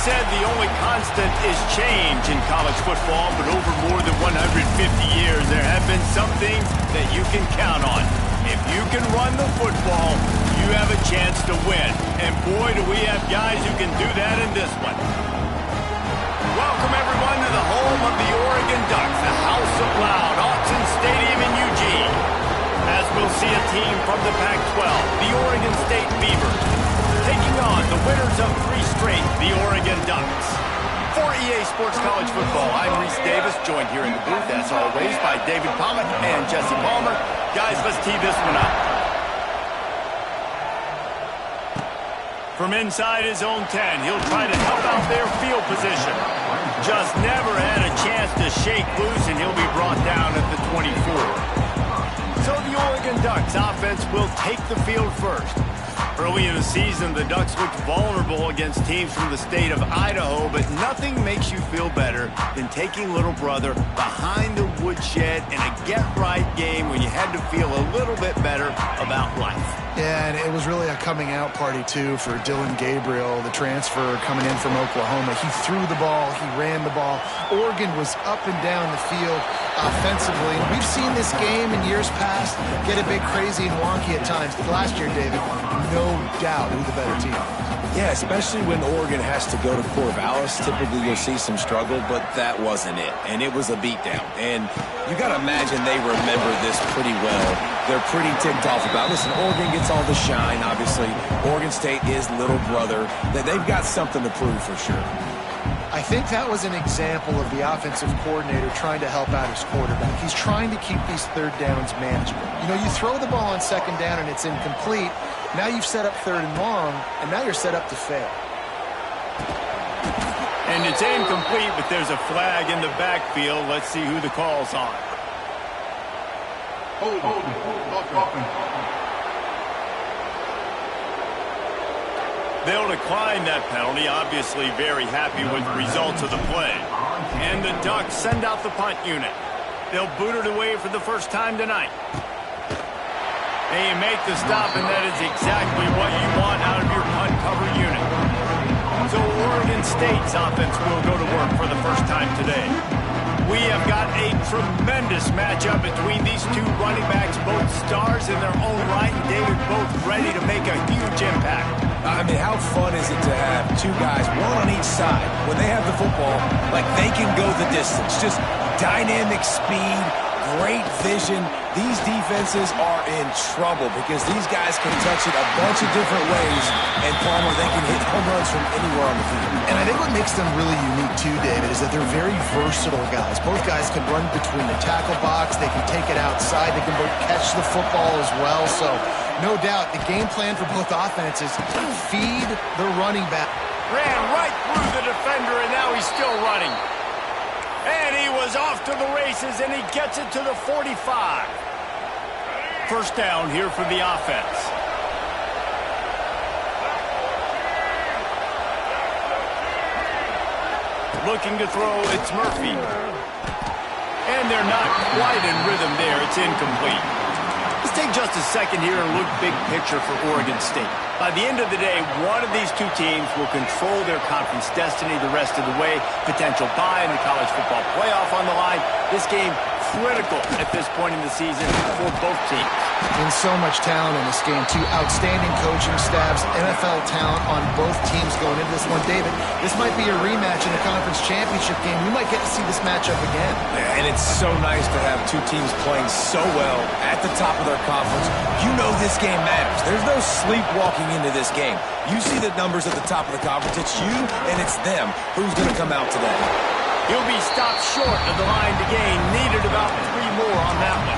said the only constant is change in college football, but over more than 150 years, there have been some things that you can count on. If you can run the football, you have a chance to win. And boy, do we have guys who can do that in this one. Welcome, everyone, to the home of the Oregon Ducks, the House of Loud, Autzen Stadium in Eugene. As we'll see a team from the Pac-12, the Oregon State Beavers, taking on the winners of 3 straight, the Oregon Ducks. For EA Sports College Football, I'm Reese Davis, joined here in the booth, as always, by David Pollack and Jesse Palmer. Guys, let's tee this one up. From inside his own 10, he'll try to help out their field position. Just never had a chance to shake loose, and he'll be brought down at the 24. So the Oregon Ducks offense will take the field first. Early in the season, the Ducks looked vulnerable against teams from the state of Idaho, but nothing makes you feel better than taking little brother behind the woodshed in a get-right game when you had to feel a little bit better about life. Yeah, and it was really a coming-out party, too, for Dylan Gabriel, the transfer coming in from Oklahoma. He threw the ball. He ran the ball. Oregon was up and down the field offensively. And we've seen this game in years past get a bit crazy and wonky at times. Last year, David, no doubt who the better team. Yeah, especially when Oregon has to go to Corvallis. Typically, you'll see some struggle, but that wasn't it. And it was a beatdown. And you got to imagine they remember this pretty well. They're pretty ticked off about it. Listen, Oregon gets all the shine, obviously. Oregon State is little brother. They've got something to prove for sure. I think that was an example of the offensive coordinator trying to help out his quarterback. He's trying to keep these third downs manageable. You know, you throw the ball on second down and it's incomplete. Now you've set up third and long, and now you're set up to fail. And it's incomplete, but there's a flag in the backfield. Let's see who the call's on. They'll decline that penalty, obviously very happy with the results of the play. And the Ducks send out the punt unit. They'll boot it away for the first time tonight. And you make the stop, and that is exactly what you want out of your punt cover unit. So Oregon State's offense will go to work for the first time today. We have got a tremendous matchup between these two running backs, both stars in their own right, and David, both ready to make a huge impact. I mean, how fun is it to have two guys, one on each side, when they have the football, like they can go the distance. Just dynamic speed, great vision. These defenses are in trouble because these guys can touch it a bunch of different ways, and Palmer, they can hit home runs from anywhere on the field. And I think what makes them really unique too, David, is that they're very versatile guys. Both guys can run between the tackle box. They can take it outside. They can both catch the football as well. So no doubt the game plan for both offenses, feed the running back. Ran right through the defender, and now he's still running. And he was off to the races, and he gets it to the 45. First down here for the offense. Looking to throw, it's Murphy. And they're not quite in rhythm there. It's incomplete. Let's take just a second here and look big picture for Oregon State. By the end of the day, one of these two teams will control their conference destiny the rest of the way. Potential bye in the college football playoff on the line. This game critical at this point in the season for both teams. And so much talent in this game, too. Outstanding coaching staffs, NFL talent on both teams going into this one. David, this might be a rematch in the conference championship game. We might get to see this matchup again. Yeah, and it's so nice to have two teams playing so well at the top of their conference. You know this game matters. There's no sleepwalking into this game. You see the numbers at the top of the conference. It's you and it's them. Who's going to come out today? He'll be stopped short of the line to gain. Needed about 3 more on that one.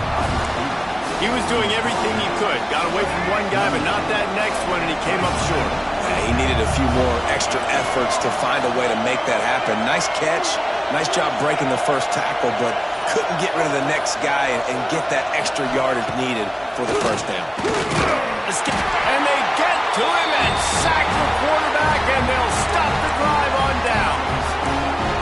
He was doing everything he could. Got away from one guy, but not that next one, and he came up short. Yeah, he needed a few more extra efforts to find a way to make that happen. Nice catch. Nice job breaking the first tackle, but couldn't get rid of the next guy and get that extra yardage needed for the first down. And they get to him and sack the quarterback, and they'll stop the drive on down.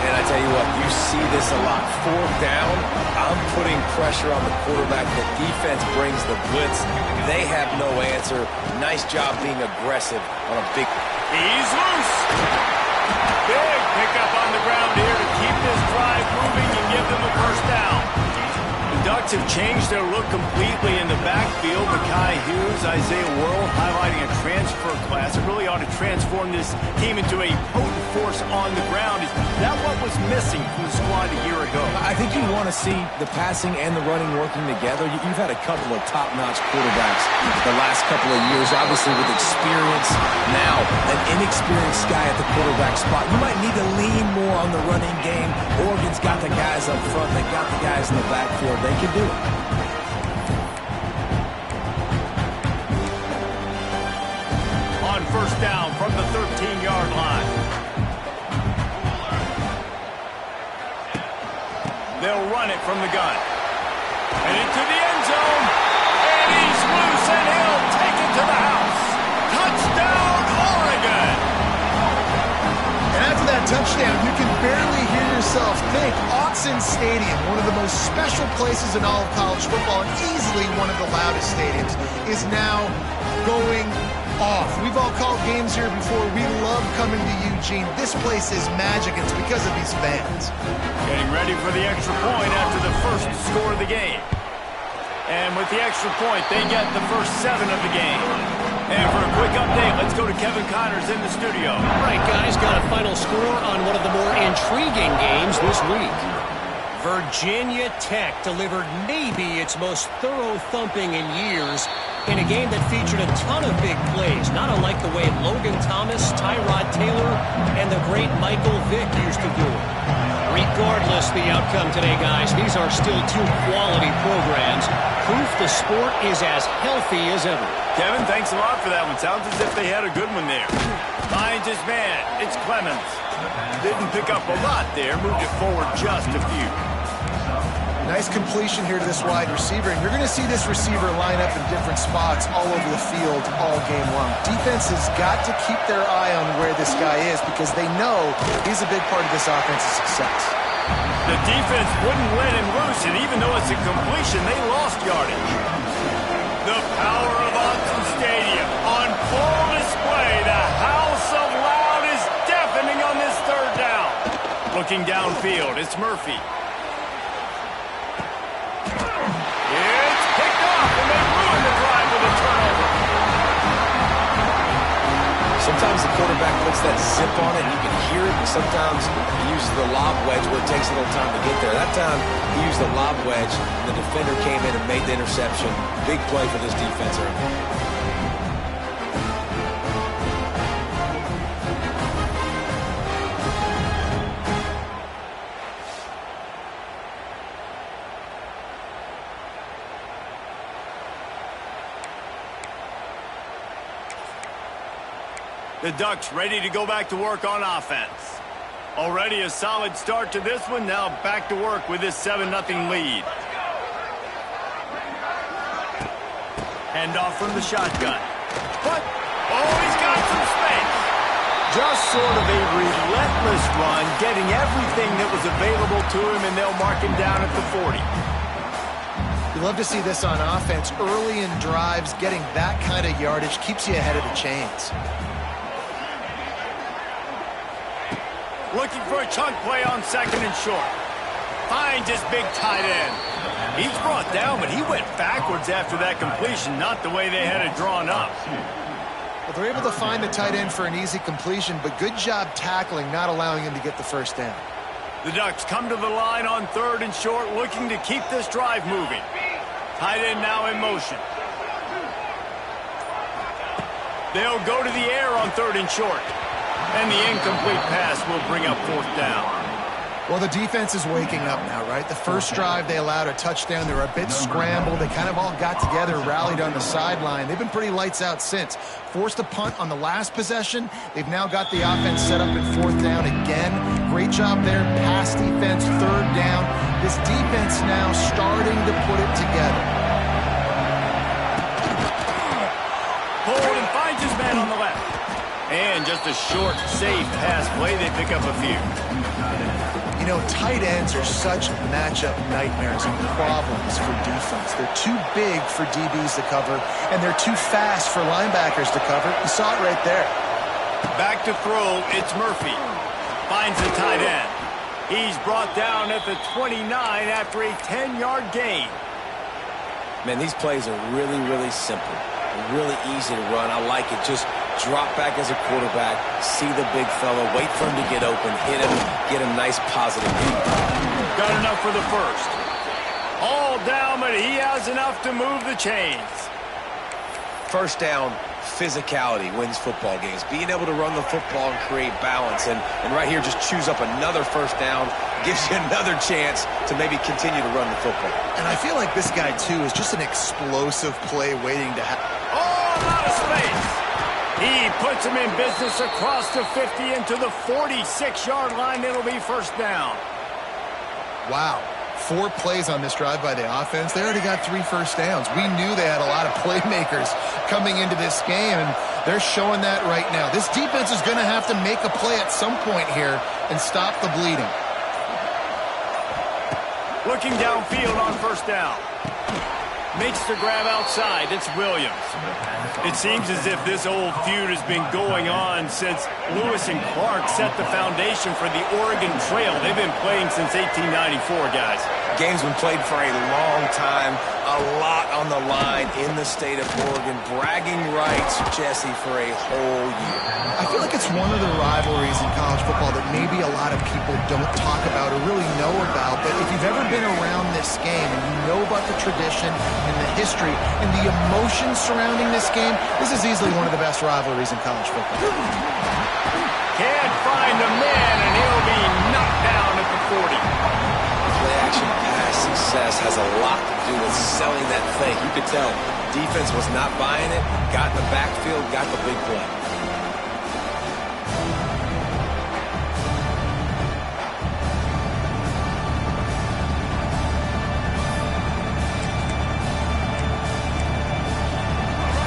And I tell you what, you see this a lot. 4th down, I'm putting pressure on the quarterback. The defense brings the blitz. They have no answer. Nice job being aggressive on a big... He's loose. Big pickup on the ground here to keep this drive moving and give them a first down. The Ducks have changed their look completely in the backfield. Mekhi Hughes, Isaiah Worrell highlighting a transfer class. It really ought to transform this team into a potent force on the ground. Is that what was missing from the squad a year ago? I think you want to see the passing and the running working together. You've had a couple of top-notch quarterbacks the last couple of years, obviously with experience. Now, an inexperienced guy at the quarterback spot. You might need to lean more on the running game. Oregon's got the guys up front. They got the guys in the backfield. They can do it. On first down from the 13-yard line. They'll run it from the gun. And into the end zone. And he's loose, and he'll take it to the house. Touchdown, Oregon! And after that touchdown, you can barely hear yourself think. Autzen Stadium, one of the most special places in all of college football, and easily one of the loudest stadiums, is now going off. We've all called games here before. We love coming to Eugene. This place is magic. It's because of these fans. Getting ready for the extra point after the first score of the game. And with the extra point, they get the first 7 of the game. And for a quick update, let's go to Kevin Connors in the studio. All right, guys, got a final score on one of the more intriguing games this week. Virginia Tech delivered maybe its most thorough thumping in years in a game that featured a ton of big plays, not unlike the way Logan Thomas, Tyrod Taylor, and the great Michael Vick used to do it. Regardless the outcome today, guys, these are still two quality programs. Proof the sport is as healthy as ever. Kevin, thanks a lot for that one. Sounds as if they had a good one there. Finds his man. It's Clemens. Didn't pick up a lot there. Moved it forward just a few. Nice completion here to this wide receiver. And you're going to see this receiver line up in different spots all over the field all game long. Defense has got to keep their eye on where this guy is because they know he's a big part of this offense's success. The defense wouldn't let him loose, and even though it's a completion, they lost yardage. The power of Autzen Stadium on full display. The house of loud is deafening on this third down. Looking downfield, it's Murphy. It's picked off, and they ruin the drive with a turnover. Sometimes the quarterback puts that zip on it, and you can hear it. And sometimes he uses the lob wedge where it takes a little time to get there. That time, he used the lob wedge, and the defender came in and made the interception. Big play for this defense early. The Ducks ready to go back to work on offense. Already a solid start to this one. Now back to work with this 7-0 lead. Handoff from the shotgun. But, oh, he's got some space. Just sort of a relentless run, getting everything that was available to him, and they'll mark him down at the 40. You love to see this on offense. Early in drives, getting that kind of yardage keeps you ahead of the chains. Looking for a chunk play on 2nd and short. Finds his big tight end. He's brought down, but he went backwards after that completion, not the way they had it drawn up. Well, they're able to find the tight end for an easy completion, but good job tackling, not allowing him to get the first down. The Ducks come to the line on 3rd and short, looking to keep this drive moving. Tight end now in motion. They'll go to the air on 3rd and short. And the incomplete pass will bring up 4th down. Well, the defense is waking up now, right? The first drive, they allowed a touchdown. They were a bit scrambled. They kind of all got together, rallied on the sideline. They've been pretty lights out since. Forced a punt on the last possession. They've now got the offense set up in 4th down again. Great job there. Pass defense, 3rd down. This defense now starting to put it together. Hold and finds his man on the left. And just a short, safe pass play. They pick up a few. You know, tight ends are such matchup nightmares and problems for defense. They're too big for DBs to cover, and they're too fast for linebackers to cover. You saw it right there. Back to throw, it's Murphy. finds the tight end. He's brought down at the 29 after a 10-yard gain. Man, these plays are really, really simple. Really easy to run. I like it. Just drop back as a quarterback, see the big fella, wait for him to get open, hit him, get a nice positive beat. Got enough for the first. All down, but he has enough to move the chains. First down, physicality wins football games. Being able to run the football and create balance. And right here, just choose up another first down, gives you another chance to maybe continue to run the football. And I feel like this guy, too, is just an explosive play waiting to happen. Oh, out of space. He puts him in business across the 50 into the 46-yard line. It'll be first down. Wow. 4 plays on this drive by the offense. They already got 3 first downs. We knew they had a lot of playmakers coming into this game, and they're showing that right now. This defense is going to have to make a play at some point here and stop the bleeding. Looking downfield on first down. Makes the grab outside. It's Williams. It seems as if this old feud has been going on since Lewis and Clark set the foundation for the Oregon Trail. They've been playing since 1894, guys. Game's been played for a long time, a lot on the line in the state of Oregon. Bragging rights, Jesse, for a whole year. I feel like it's one of the rivalries in college football that maybe a lot of people don't talk about or really know about, but if you've ever been around this game and you know about the tradition and the history and the emotion surrounding this game, this is easily one of the best rivalries in college football. Can't find a man, and he'll be knocked down at the 40. Play-action pass success has a lot to do with selling that fake. You could tell defense was not buying it, got in the backfield, got the big play.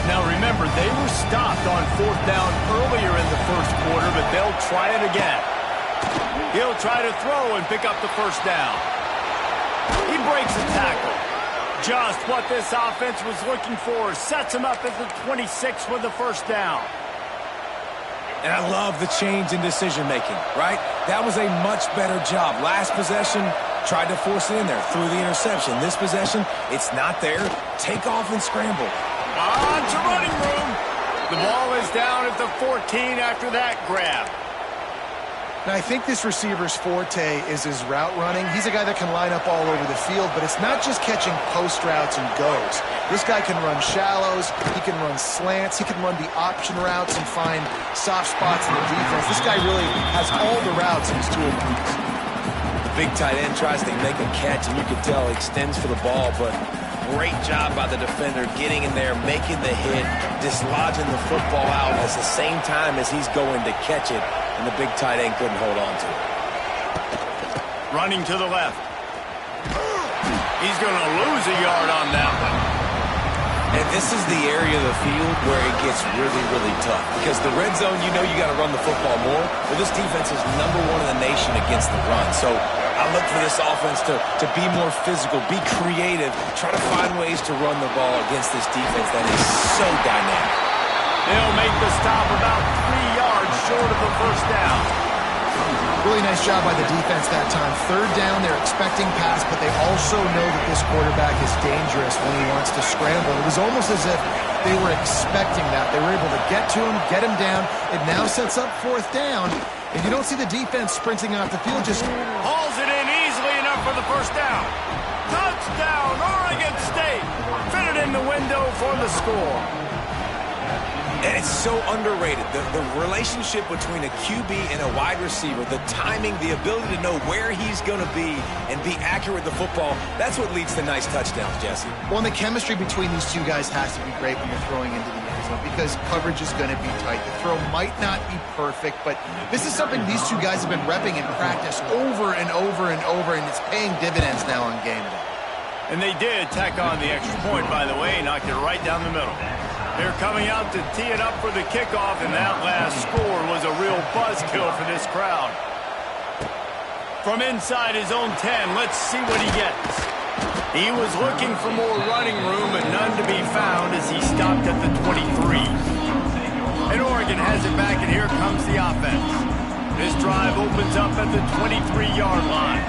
Now remember, they were stopped on 4th down earlier in the first quarter, but they'll try it again. He'll try to throw and pick up the first down. He breaks a tackle. Just what this offense was looking for. Sets him up at the 26 with the first down. And I love the change in decision-making, right? That was a much better job. Last possession, tried to force it in there, threw the interception. This possession, it's not there. Take off and scramble. On to running room. The ball is down at the 14 after that grab. Now, I think this receiver's forte is his route running. He's a guy that can line up all over the field, but it's not just catching post routes and goes. This guy can run shallows, he can run slants, he can run the option routes and find soft spots in the defense. This guy really has all the routes in his toolbox. The big tight end tries to make a catch, and you can tell he extends for the ball, but great job by the defender getting in there, making the hit, dislodging the football out at the same time as he's going to catch it, and the big tight end couldn't hold on to it. Running to the left. He's going to lose a yard on that one. And this is the area of the field where it gets really, really tough. Because the red zone, you know you got to run the football more. Well, this defense is #1 in the nation against the run. So I look for this offense to be more physical, be creative, try to find ways to run the ball against this defense that is so dynamic. They'll make the stop about 3 yards short of the first down. Really nice job by the defense that time. 3rd down, they're expecting pass, but they also know that this quarterback is dangerous when he wants to scramble. It was almost as if they were expecting that. They were able to get to him, get him down. It now sets up 4th down, and you don't see the defense sprinting off the field. Just hauls it in easily enough for the first down. Touchdown, Oregon State. Fitted in the window for the score. And it's so underrated. The relationship between a QB and a wide receiver, the timing, the ability to know where he's going to be and be accurate with the football, that's what leads to nice touchdowns, Jesse. Well, and the chemistry between these two guys has to be great when you're throwing into the end zone because coverage is going to be tight. The throw might not be perfect, but this is something these two guys have been repping in practice over and over and over, and it's paying dividends now on game day. And they did tack on the extra point, by the way, knocked it right down the middle. They're coming out to tee it up for the kickoff, and that last score was a real buzzkill for this crowd. From inside his own 10, let's see what he gets. He was looking for more running room, but none to be found as he stopped at the 23. And Oregon has it back, and here comes the offense. This drive opens up at the 23-yard line.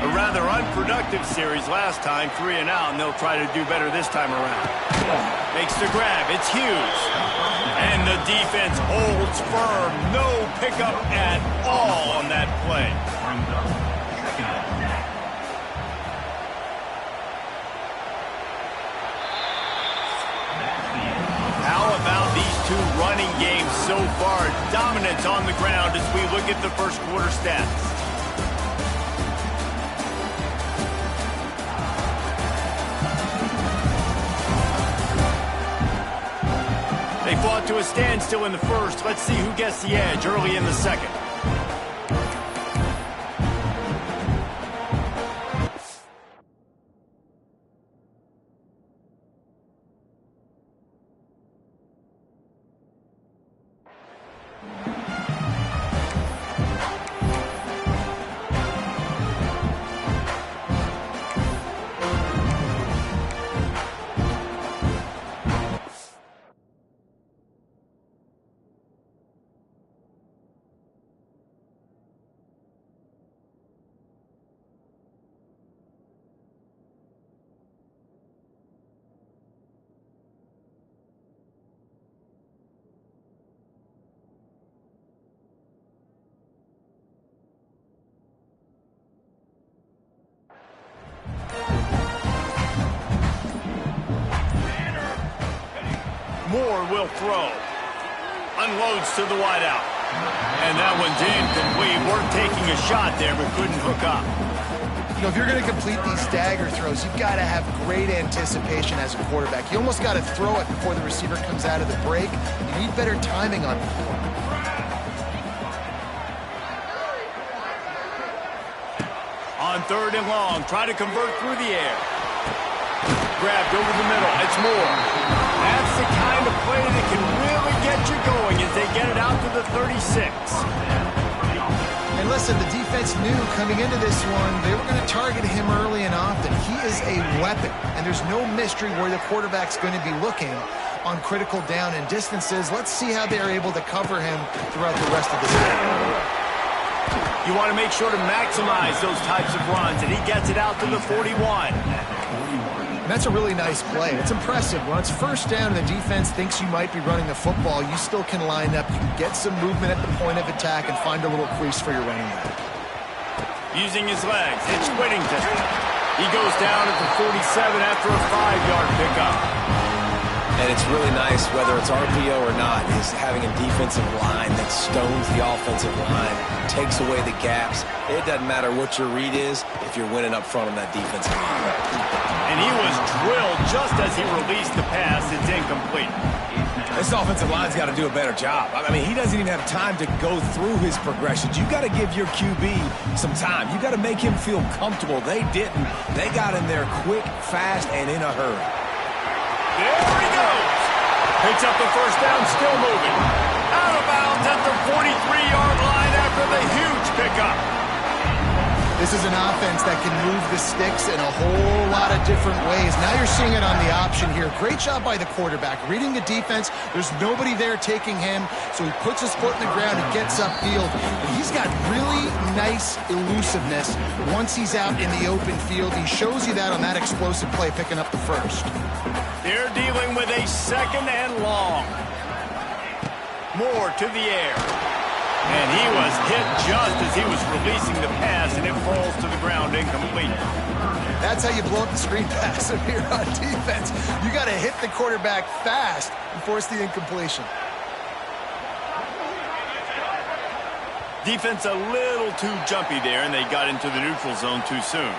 A rather unproductive series last time, 3 and out, and they'll try to do better this time around. Makes the grab. It's Hughes. And the defense holds firm. No pickup at all on that play. How about these two running games so far? Dominance on the ground as we look at the first quarter stats. They fought to a standstill in the first. Let's see who gets the edge early in the second. Moore will throw. Unloads to the wideout. And that one's incomplete. We're taking a shot there, but couldn't hook up. You know, if you're going to complete these stagger throws, you've got to have great anticipation as a quarterback. You almost got to throw it before the receiver comes out of the break. You need better timing on the throw. On 3rd and long, try to convert through the air. Grabbed over the middle. It's Moore. That's the kind of play that can really get you going as they get it out to the 36. And listen, the defense knew coming into this one, they were going to target him early and often. He is a weapon, and there's no mystery where the quarterback's going to be looking on critical down and distances. Let's see how they're able to cover him throughout the rest of the game. You want to make sure to maximize those types of runs, and he gets it out to the 41. And that's a really nice play. It's impressive. When it's first down and the defense thinks you might be running the football, you still can line up. You can get some movement at the point of attack and find a little crease for your running back. Using his legs, it's Whittington. He goes down at the 47 after a 5-yard pickup. And it's really nice, whether it's RPO or not, is having a defensive line that stones the offensive line, takes away the gaps. It doesn't matter what your read is if you're winning up front on that defensive line. And he was drilled just as he released the pass. It's incomplete. This offensive line's got to do a better job. I mean, he doesn't even have time to go through his progressions. You got to give your QB some time. You got to make him feel comfortable. They didn't. They got in there quick, fast, and in a hurry. There he goes. Picks up the first down, still moving. Out of bounds at the 43-yard line after the huge pickup. This is an offense that can move the sticks in a whole lot of different ways. Now you're seeing it on the option here. Great job by the quarterback. Reading the defense, there's nobody there taking him, so he puts his foot in the ground and gets upfield. And he's got really nice elusiveness once he's out in the open field. He shows you that on that explosive play, picking up the first. They're dealing with a 2nd and long. Moore to the air. And he was hit just as he was releasing the pass, and it falls to the ground incomplete. That's how you blow up the screen pass if you're on defense. You got to hit the quarterback fast and force the incompletion. Defense a little too jumpy there, and they got into the neutral zone too soon.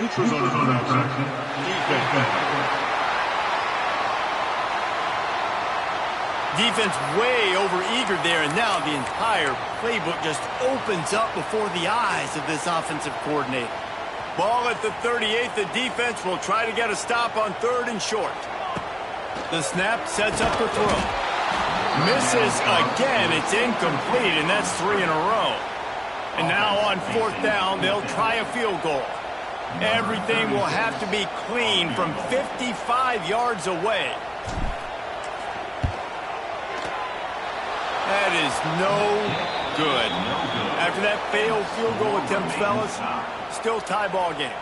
Neutral zone is on that section. Defense way over eager there, and now the entire playbook just opens up before the eyes of this offensive coordinator. Ball at the 38. The defense will try to get a stop on 3rd and short. The snap sets up the throw. Misses again. It's incomplete, and that's 3 in a row. And now on 4th down, they'll try a field goal. Everything will have to be clean from 55 yards away. That is no good. After that failed field goal attempt, fellas, still tie ball game.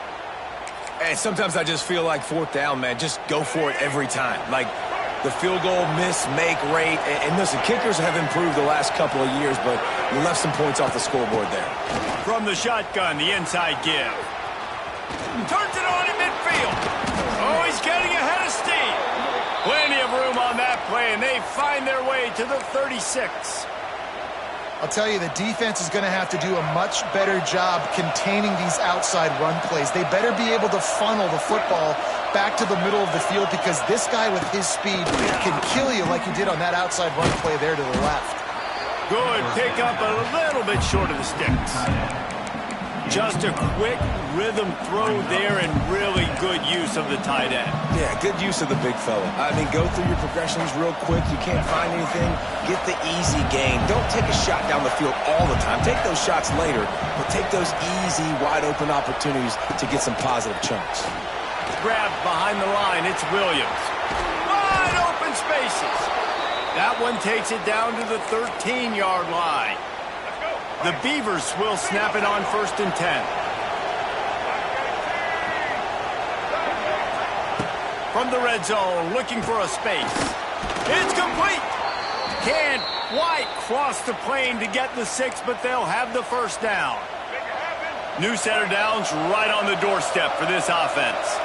And sometimes I just feel like fourth down, man. Just go for it every time. Like the field goal miss, make rate. And listen, kickers have improved the last couple of years, but you left some points off the scoreboard there. From the shotgun, the inside give. Turns it on in midfield. Oh, he's getting ahead of steam. Plenty of room on that play, and they find their way to the 36. I'll tell you, the defense is going to have to do a much better job containing these outside run plays. They better be able to funnel the football back to the middle of the field because this guy with his speed can kill you like he did on that outside run play there to the left. Good pick up, a little bit short of the sticks. Just a quick rhythm throw there and really good use of the tight end. Yeah, good use of the big fella. I mean, go through your progressions real quick. You can't find anything. Get the easy gain. Don't take a shot down the field all the time. Take those shots later, but take those easy, wide-open opportunities to get some positive chunks. Grabbed behind the line. It's Williams. Wide open spaces. That one takes it down to the 13-yard line. The Beavers will snap it on 1st and 10. From the red zone, looking for a space. It's complete. Can't quite cross the plane to get the 6, but they'll have the first down. New set of downs right on the doorstep for this offense.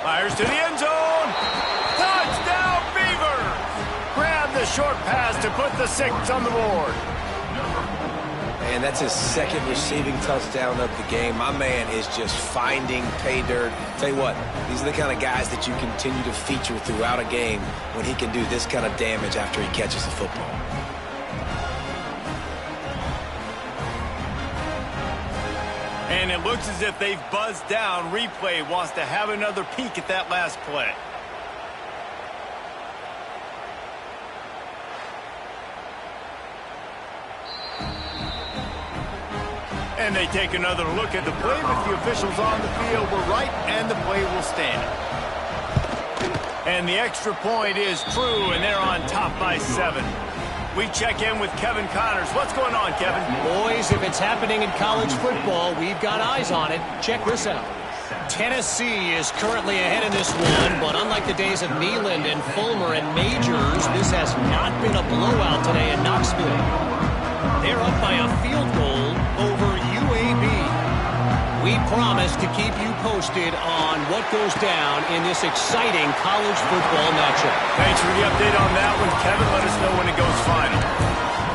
Fires to the end zone. Touchdown, Beavers! Grab the short pass to put the 6 on the board. And that's his second receiving touchdown of the game. My man is just finding pay dirt. Tell you what, these are the kind of guys that you continue to feature throughout a game when he can do this kind of damage after he catches the football. And it looks as if they've buzzed down. Replay wants to have another peek at that last play. And they take another look at the play, but the officials on the field were right, and the play will stand. And the extra point is true, and they're on top by 7. We check in with Kevin Connors. What's going on, Kevin? Boys, if it's happening in college football, we've got eyes on it. Check this out. Tennessee is currently ahead in this one, but unlike the days of Neyland and Fulmer and Majors, this has not been a blowout today in Knoxville. They're up by a field goal over UAB. We promise to keep you posted on what goes down in this exciting college football matchup. Thanks for the update on that one, Kevin. Let us know when it goes final.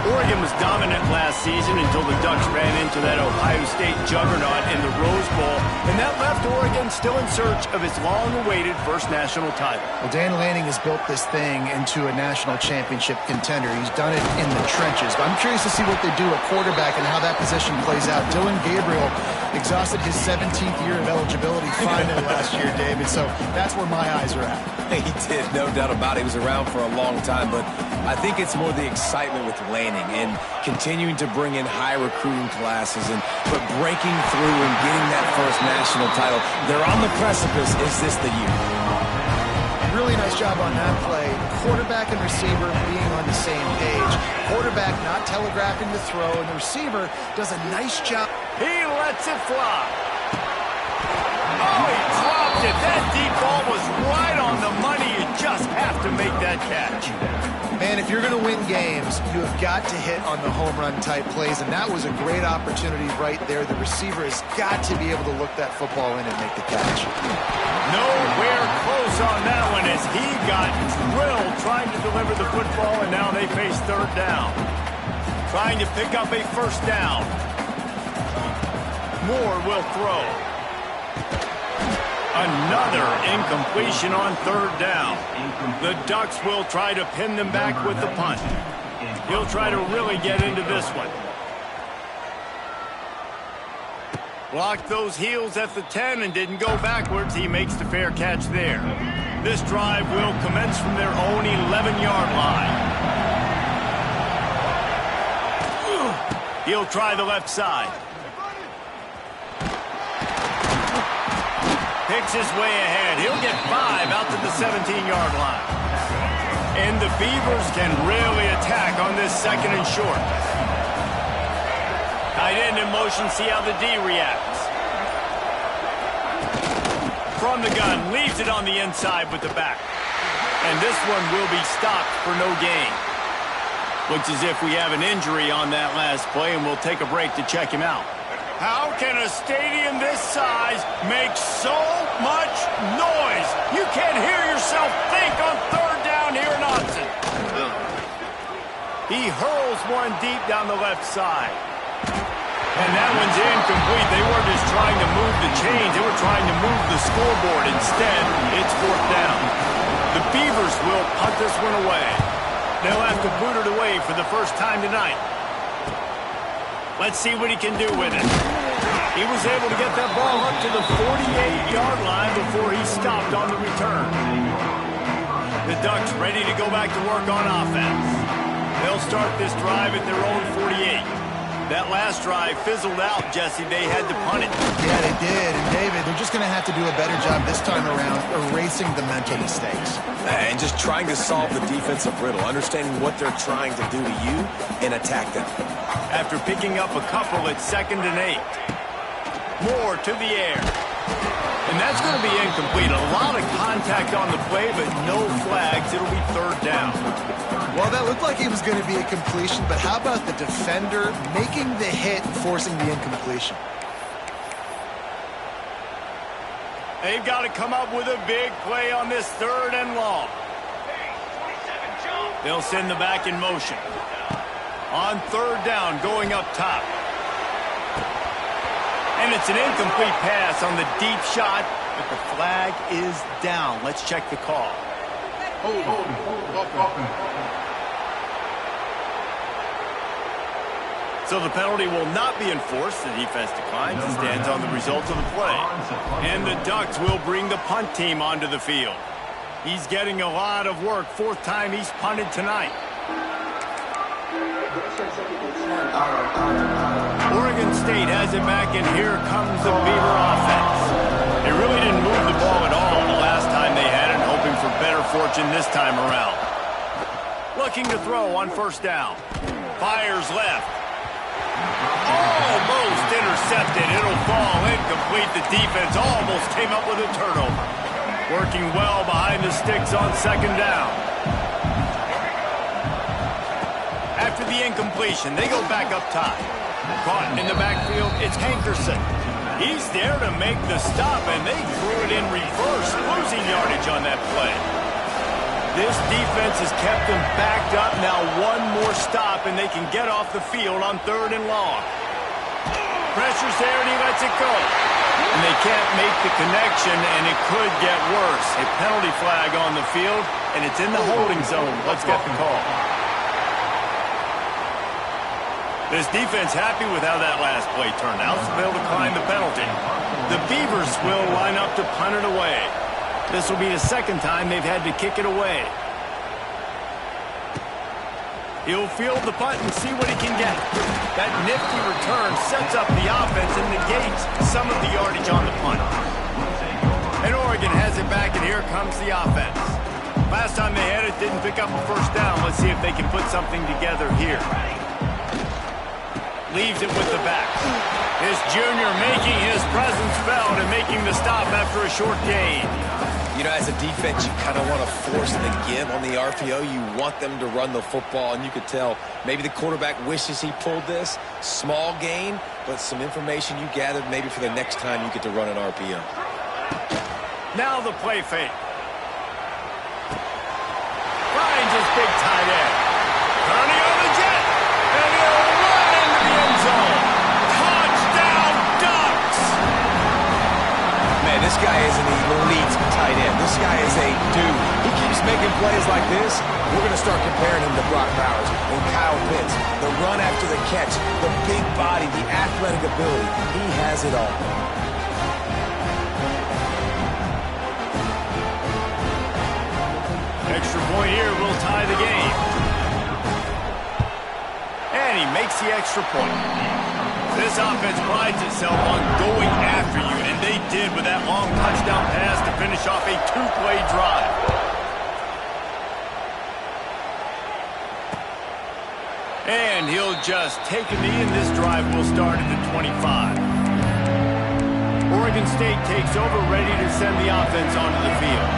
Oregon was dominant last season until the Ducks ran into that Ohio State juggernaut in the Rose Bowl, and that left Oregon still in search of its long-awaited first national title. Well, Dan Lanning has built this thing into a national championship contender. He's done it in the trenches. But I'm curious to see what they do at quarterback and how that position plays out. Dillon Gabriel exhausted his 17th year of eligibility finally last year, David, so that's where my eyes are at. He did, no doubt about it. He was around for a long time, but I think it's more the excitement with Lanning and continuing to bring in high recruiting classes, but breaking through and getting that first national title. They're on the precipice. Is this the year? Really nice job on that play. Quarterback and receiver being on the same page. Quarterback not telegraphing the throw, and the receiver does a nice job. He lets it fly. Oh, he dropped it. That deep ball was right on the money. You just have to make that catch. Man, if you're going to win games, you have got to hit on the home run type plays, and that was a great opportunity right there. The receiver has got to be able to look that football in and make the catch. Nowhere close on that one as he got drilled trying to deliver the football, and now they face 3rd down. Trying to pick up a first down. Moore will throw. Another incompletion on 3rd down. The Ducks will try to pin them back with the punt. He'll try to really get into this one. Blocked those heels at the 10 and didn't go backwards. He makes the fair catch there. This drive will commence from their own 11-yard line. He'll try the left side. Picks his way ahead. He'll get 5 out to the 17-yard line. And the Beavers can really attack on this second and short. Tight end in motion, see how the D reacts. From the gun, leaves it on the inside with the back. And this one will be stopped for no gain. Looks as if we have an injury on that last play, and we'll take a break to check him out. How can a stadium this size make so much noise? You can't hear yourself think on third down here in Austin. He hurls one deep down the left side. And that one's incomplete. They weren't just trying to move the chains. They were trying to move the scoreboard. Instead, it's fourth down. The Beavers will punt this one away. They'll have to boot it away for the first time tonight. Let's see what he can do with it. He was able to get that ball up to the 48-yard line before he stopped on the return. The Ducks ready to go back to work on offense. They'll start this drive at their own 48. That last drive fizzled out, Jesse. They had to punt it. Yeah, they did. And, David, they're just going to have to do a better job this time around erasing the mental mistakes. And just trying to solve the defensive riddle, understanding what they're trying to do to you and attack them. After picking up a couple at 2nd and 8. Moore to the air. And that's going to be incomplete. A lot of contact on the play, but no flags. It'll be third down. Well, that looked like it was going to be a completion, but how about the defender making the hit and forcing the incompletion? They've got to come up with a big play on this 3rd and long. They'll send the back in motion. On 3rd down, going up top. And it's an incomplete pass on the deep shot, but the flag is down. Let's check the call. So the penalty will not be enforced. The defense declines and stands on the results of the play. And the Ducks will bring the punt team onto the field. He's getting a lot of work. 4th time he's punted tonight. Oregon State has it back, and here comes the Beaver offense. They really didn't move the ball at all the last time they had it, hoping for better fortune this time around. Looking to throw on 1st down. Fires left. Almost intercepted. It'll fall incomplete. The defense almost came up with a turnover. Working well behind the sticks on 2nd down. After the incompletion, they go back up top. Caught in the backfield, it's Hankerson. He's there to make the stop, and they threw it in reverse, losing yardage on that play. This defense has kept them backed up. Now one more stop, and they can get off the field on 3rd and long. Pressure's there, and he lets it go. And they can't make the connection, and it could get worse. A penalty flag on the field, and it's in the holding zone. Let's get the call. This defense happy with how that last play turned out, so they'll decline the penalty. The Beavers will line up to punt it away. This will be the 2nd time they've had to kick it away. He'll field the punt and see what he can get. That nifty return sets up the offense and negates some of the yardage on the punt. And Oregon has it back, and here comes the offense. Last time they had it, didn't pick up a 1st down. Let's see if they can put something together here. Leaves it with the back. His junior making his presence felt and making the stop after a short gain. You know, as a defense, you kind of want to force the give on the RPO. You want them to run the football, and you could tell maybe the quarterback wishes he pulled this. Small gain, but some information you gathered maybe for the next time you get to run an RPO. Now the play fake. Finds his big tight end. Turning on the jet, and he'll run into the end zone. Touchdown, Ducks! Man, this guy is an elite tight end. This guy is a dude. He keeps making plays like this. We're going to start comparing him to Brock Bowers and Kyle Pitts. The run after the catch, the big body, the athletic ability. He has it all. Extra point here will tie the game. And he makes the extra point. This offense prides itself on going after you, and they did with that long touchdown pass to finish off a two-play drive. And he'll just take a knee, and this drive will start at the 25. Oregon State takes over, ready to send the offense onto the field.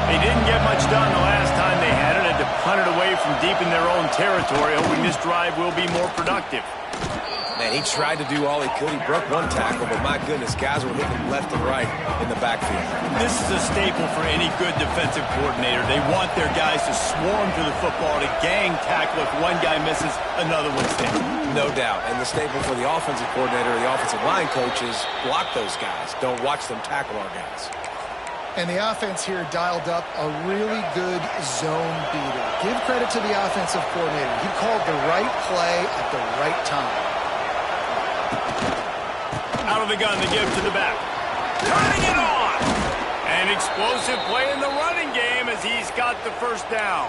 They didn't get much done the last time they had it, had to punt it away from deep in their own territory, hoping this drive will be more productive. Man, he tried to do all he could. He broke one tackle, but my goodness, guys were hitting him left and right in the backfield. This is a staple for any good defensive coordinator. They want their guys to swarm to the football, to gang tackle. If one guy misses, another one's there. No doubt. And the staple for the offensive coordinator or the offensive line coaches, block those guys. Don't watch them tackle our guys. And the offense here dialed up a really good zone beater. Give credit to the offensive coordinator. He called the right play at the right time. Out of the gun, the give to the back. Turning it on! An explosive play in the running game as he's got the first down.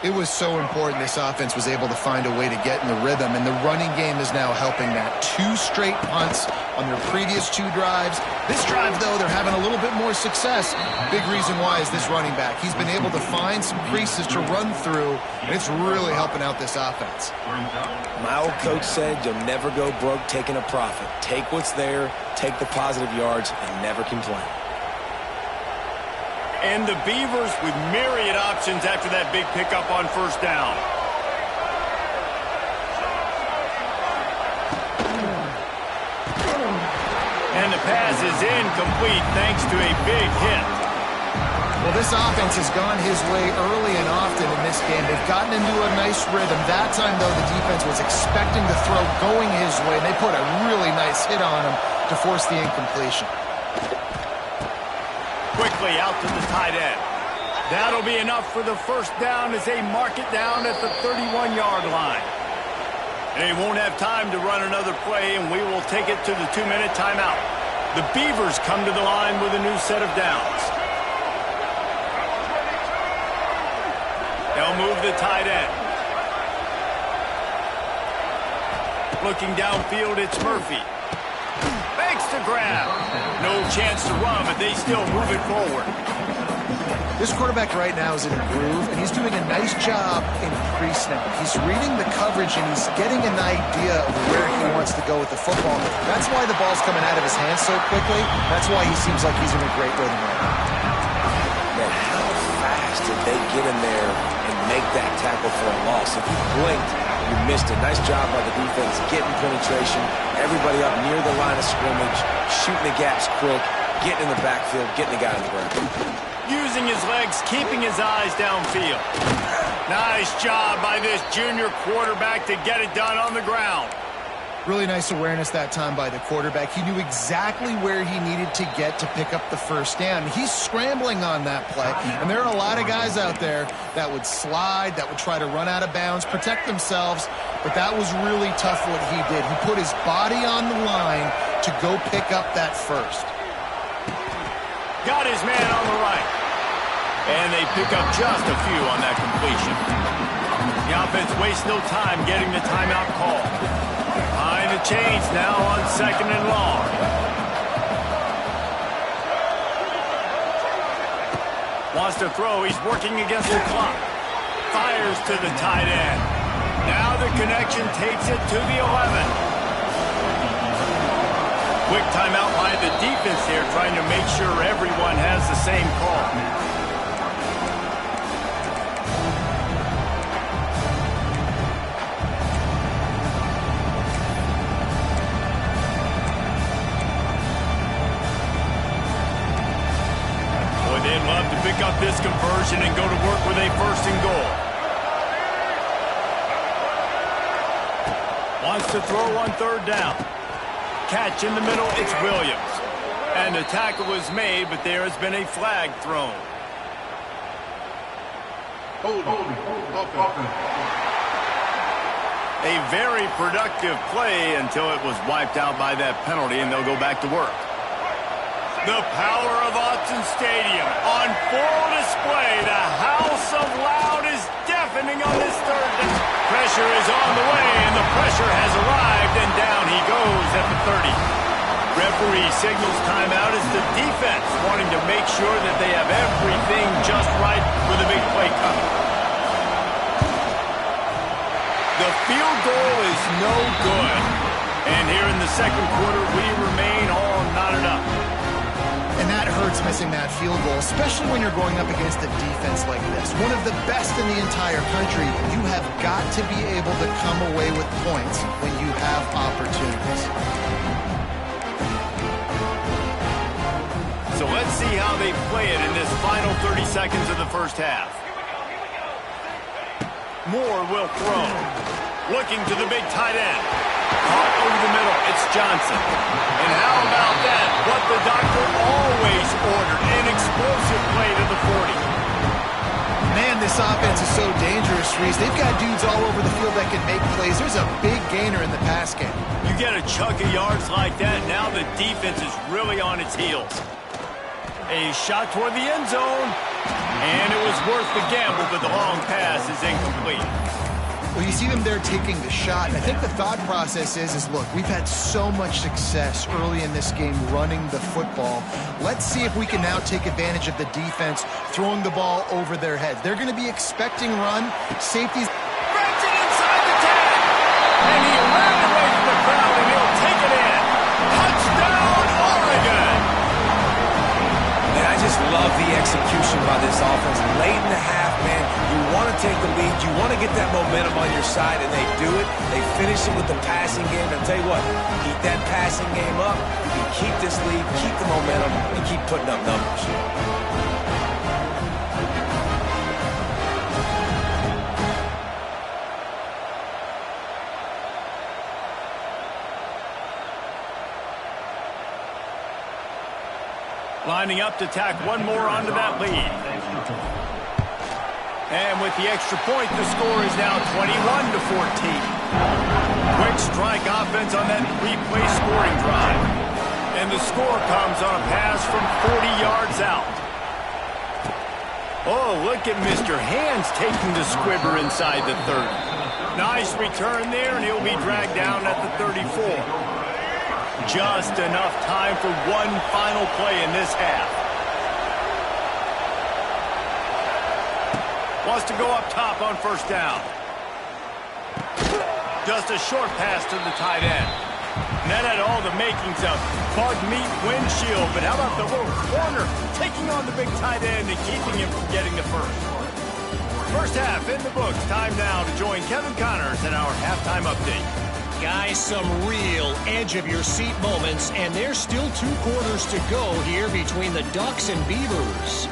It was so important this offense was able to find a way to get in the rhythm, and the running game is now helping that. 2 straight punts on their previous 2 drives. This drive, though, they're having a little bit more success. Big reason why is this running back. He's been able to find some creases to run through, and it's really helping out this offense. My old coach said you'll never go broke taking a profit. Take what's there, take the positive yards, and never complain. And the Beavers with myriad options after that big pickup on first down. And the pass is incomplete thanks to a big hit. Well, this offense has gone his way early and often in this game. They've gotten into a nice rhythm. That time, though, the defense was expecting the throw going his way, and they put a really nice hit on him to force the incompletion. Quickly out to the tight end. That'll be enough for the first down as they mark it down at the 31-yard line. They won't have time to run another play, and we will take it to the 2-minute timeout. The Beavers come to the line with a new set of downs. They'll move the tight end. Looking downfield, it's Murphy. Makes the grab. No chance to run, but they still move it forward. This quarterback right now is in a groove, and he's doing a nice job in pre-snap. He's reading the coverage, and he's getting an idea of where he wants to go with the football. That's why the ball's coming out of his hands so quickly. That's why he seems like he's in a great rhythm right now. Man, how fast did they get in there and make that tackle for a loss? If you blinked, you missed it. Nice job by the defense, getting penetration, everybody up near the line of scrimmage, shooting the gaps quick, getting in the backfield, getting the guy on the ground. Using his legs, keeping his eyes downfield. Nice job by this junior quarterback to get it done on the ground. Really nice awareness that time by the quarterback. He knew exactly where he needed to get to pick up the first down. He's scrambling on that play, and there are a lot of guys out there that would slide, that would try to run out of bounds, protect themselves, but that was really tough what he did. He put his body on the line to go pick up that first. Got his man on the right. And they pick up just a few on that completion. The offense wastes no time getting the timeout call. Behind the chains now on 2nd and long. Wants to throw. He's working against the clock. Fires to the tight end. Now the connection takes it to the 11. Quick timeout by the defense here, trying to make sure everyone has the same call. Boy, they'd love to pick up this conversion and go to work with a 1st and goal. Wants to throw on 3rd down. Catch in the middle, it's Williams. And the tackle was made, but there has been a flag thrown. A very productive play until it was wiped out by that penalty, and they'll go back to work. The power of Autzen Stadium on full display. The house of loud is deafening. toughening on this third down. Pressure is on the way, and the pressure has arrived, and down he goes at the 30. Referee signals timeout as the defense wanting to make sure that they have everything just right for the big play coming. The field goal is no good. And here in the second quarter, we remain all knotted up. And that hurts, missing that field goal, especially when you're going up against a defense like this. One of the best in the entire country. You have got to be able to come away with points when you have opportunities. So let's see how they play it in this final 30 seconds of the first half. Moore will throw. Looking to the big tight end. Caught over the middle. It's Johnson. And how about that? What the doctor always ordered. An explosive play to the 40. Man, this offense is so dangerous, Reese. They've got dudes all over the field that can make plays. There's a big gainer in the pass game. You get a chunk of yards like that, now the defense is really on its heels. A shot toward the end zone. And it was worth the gamble, but the long pass is incomplete. Well, you see them there taking the shot. And I think the thought process is look, we've had so much success early in this game running the football. Let's see if we can now take advantage of the defense throwing the ball over their heads. They're going to be expecting run. Safeties. Breaks it inside the 10. And he ran away from the crowd, and he'll take it in. Touchdown, Oregon. And I just love the execution by this offense. Late in the half, man, you want to take the lead. You want to get that momentum on your side, and they do it. They finish it with the passing game. And I'll tell you what, keep that passing game up. You keep this lead, keep the momentum, and keep putting up numbers. Lining up to tack one more onto that lead. And with the extra point, the score is now 21-14. Quick strike offense on that three-play scoring drive. And the score comes on a pass from 40 yards out. Oh, look at Mr. Hands taking the squibber inside the 30. Nice return there, and he'll be dragged down at the 34. Just enough time for one final play in this half. Wants to go up top on first down. Just a short pass to the tight end. And that had all the makings of bug meat windshield, but how about the little corner taking on the big tight end and keeping him from getting the first? First half in the books. Time now to join Kevin Connors in our halftime update. Guys, some real edge-of-your-seat moments, and there's still 2 quarters to go here between the Ducks and Beavers.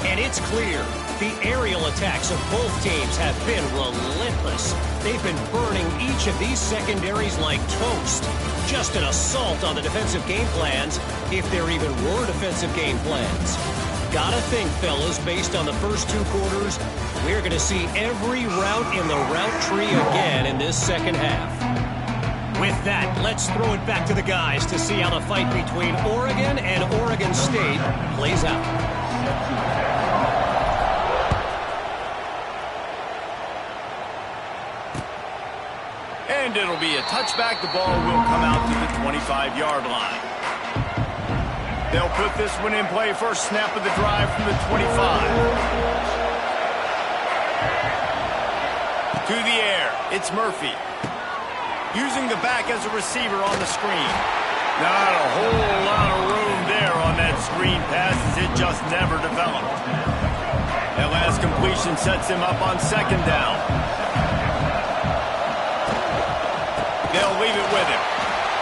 And it's clear, the aerial attacks of both teams have been relentless. They've been burning each of these secondaries like toast. Just an assault on the defensive game plans, if there even were defensive game plans. Gotta think, fellas, based on the first 2 quarters, we're going to see every route in the route tree again in this second half. With that, let's throw it back to the guys to see how the fight between Oregon and Oregon State plays out. And it'll be a touchback. The ball will come out to the 25-yard line. They'll put this one in play. First snap of the drive from the 25. To the air. It's Murphy. Using the back as a receiver on the screen. Not a whole lot of room there on that screen pass as it just never developed. That last completion sets him up on second down. They'll leave it with him.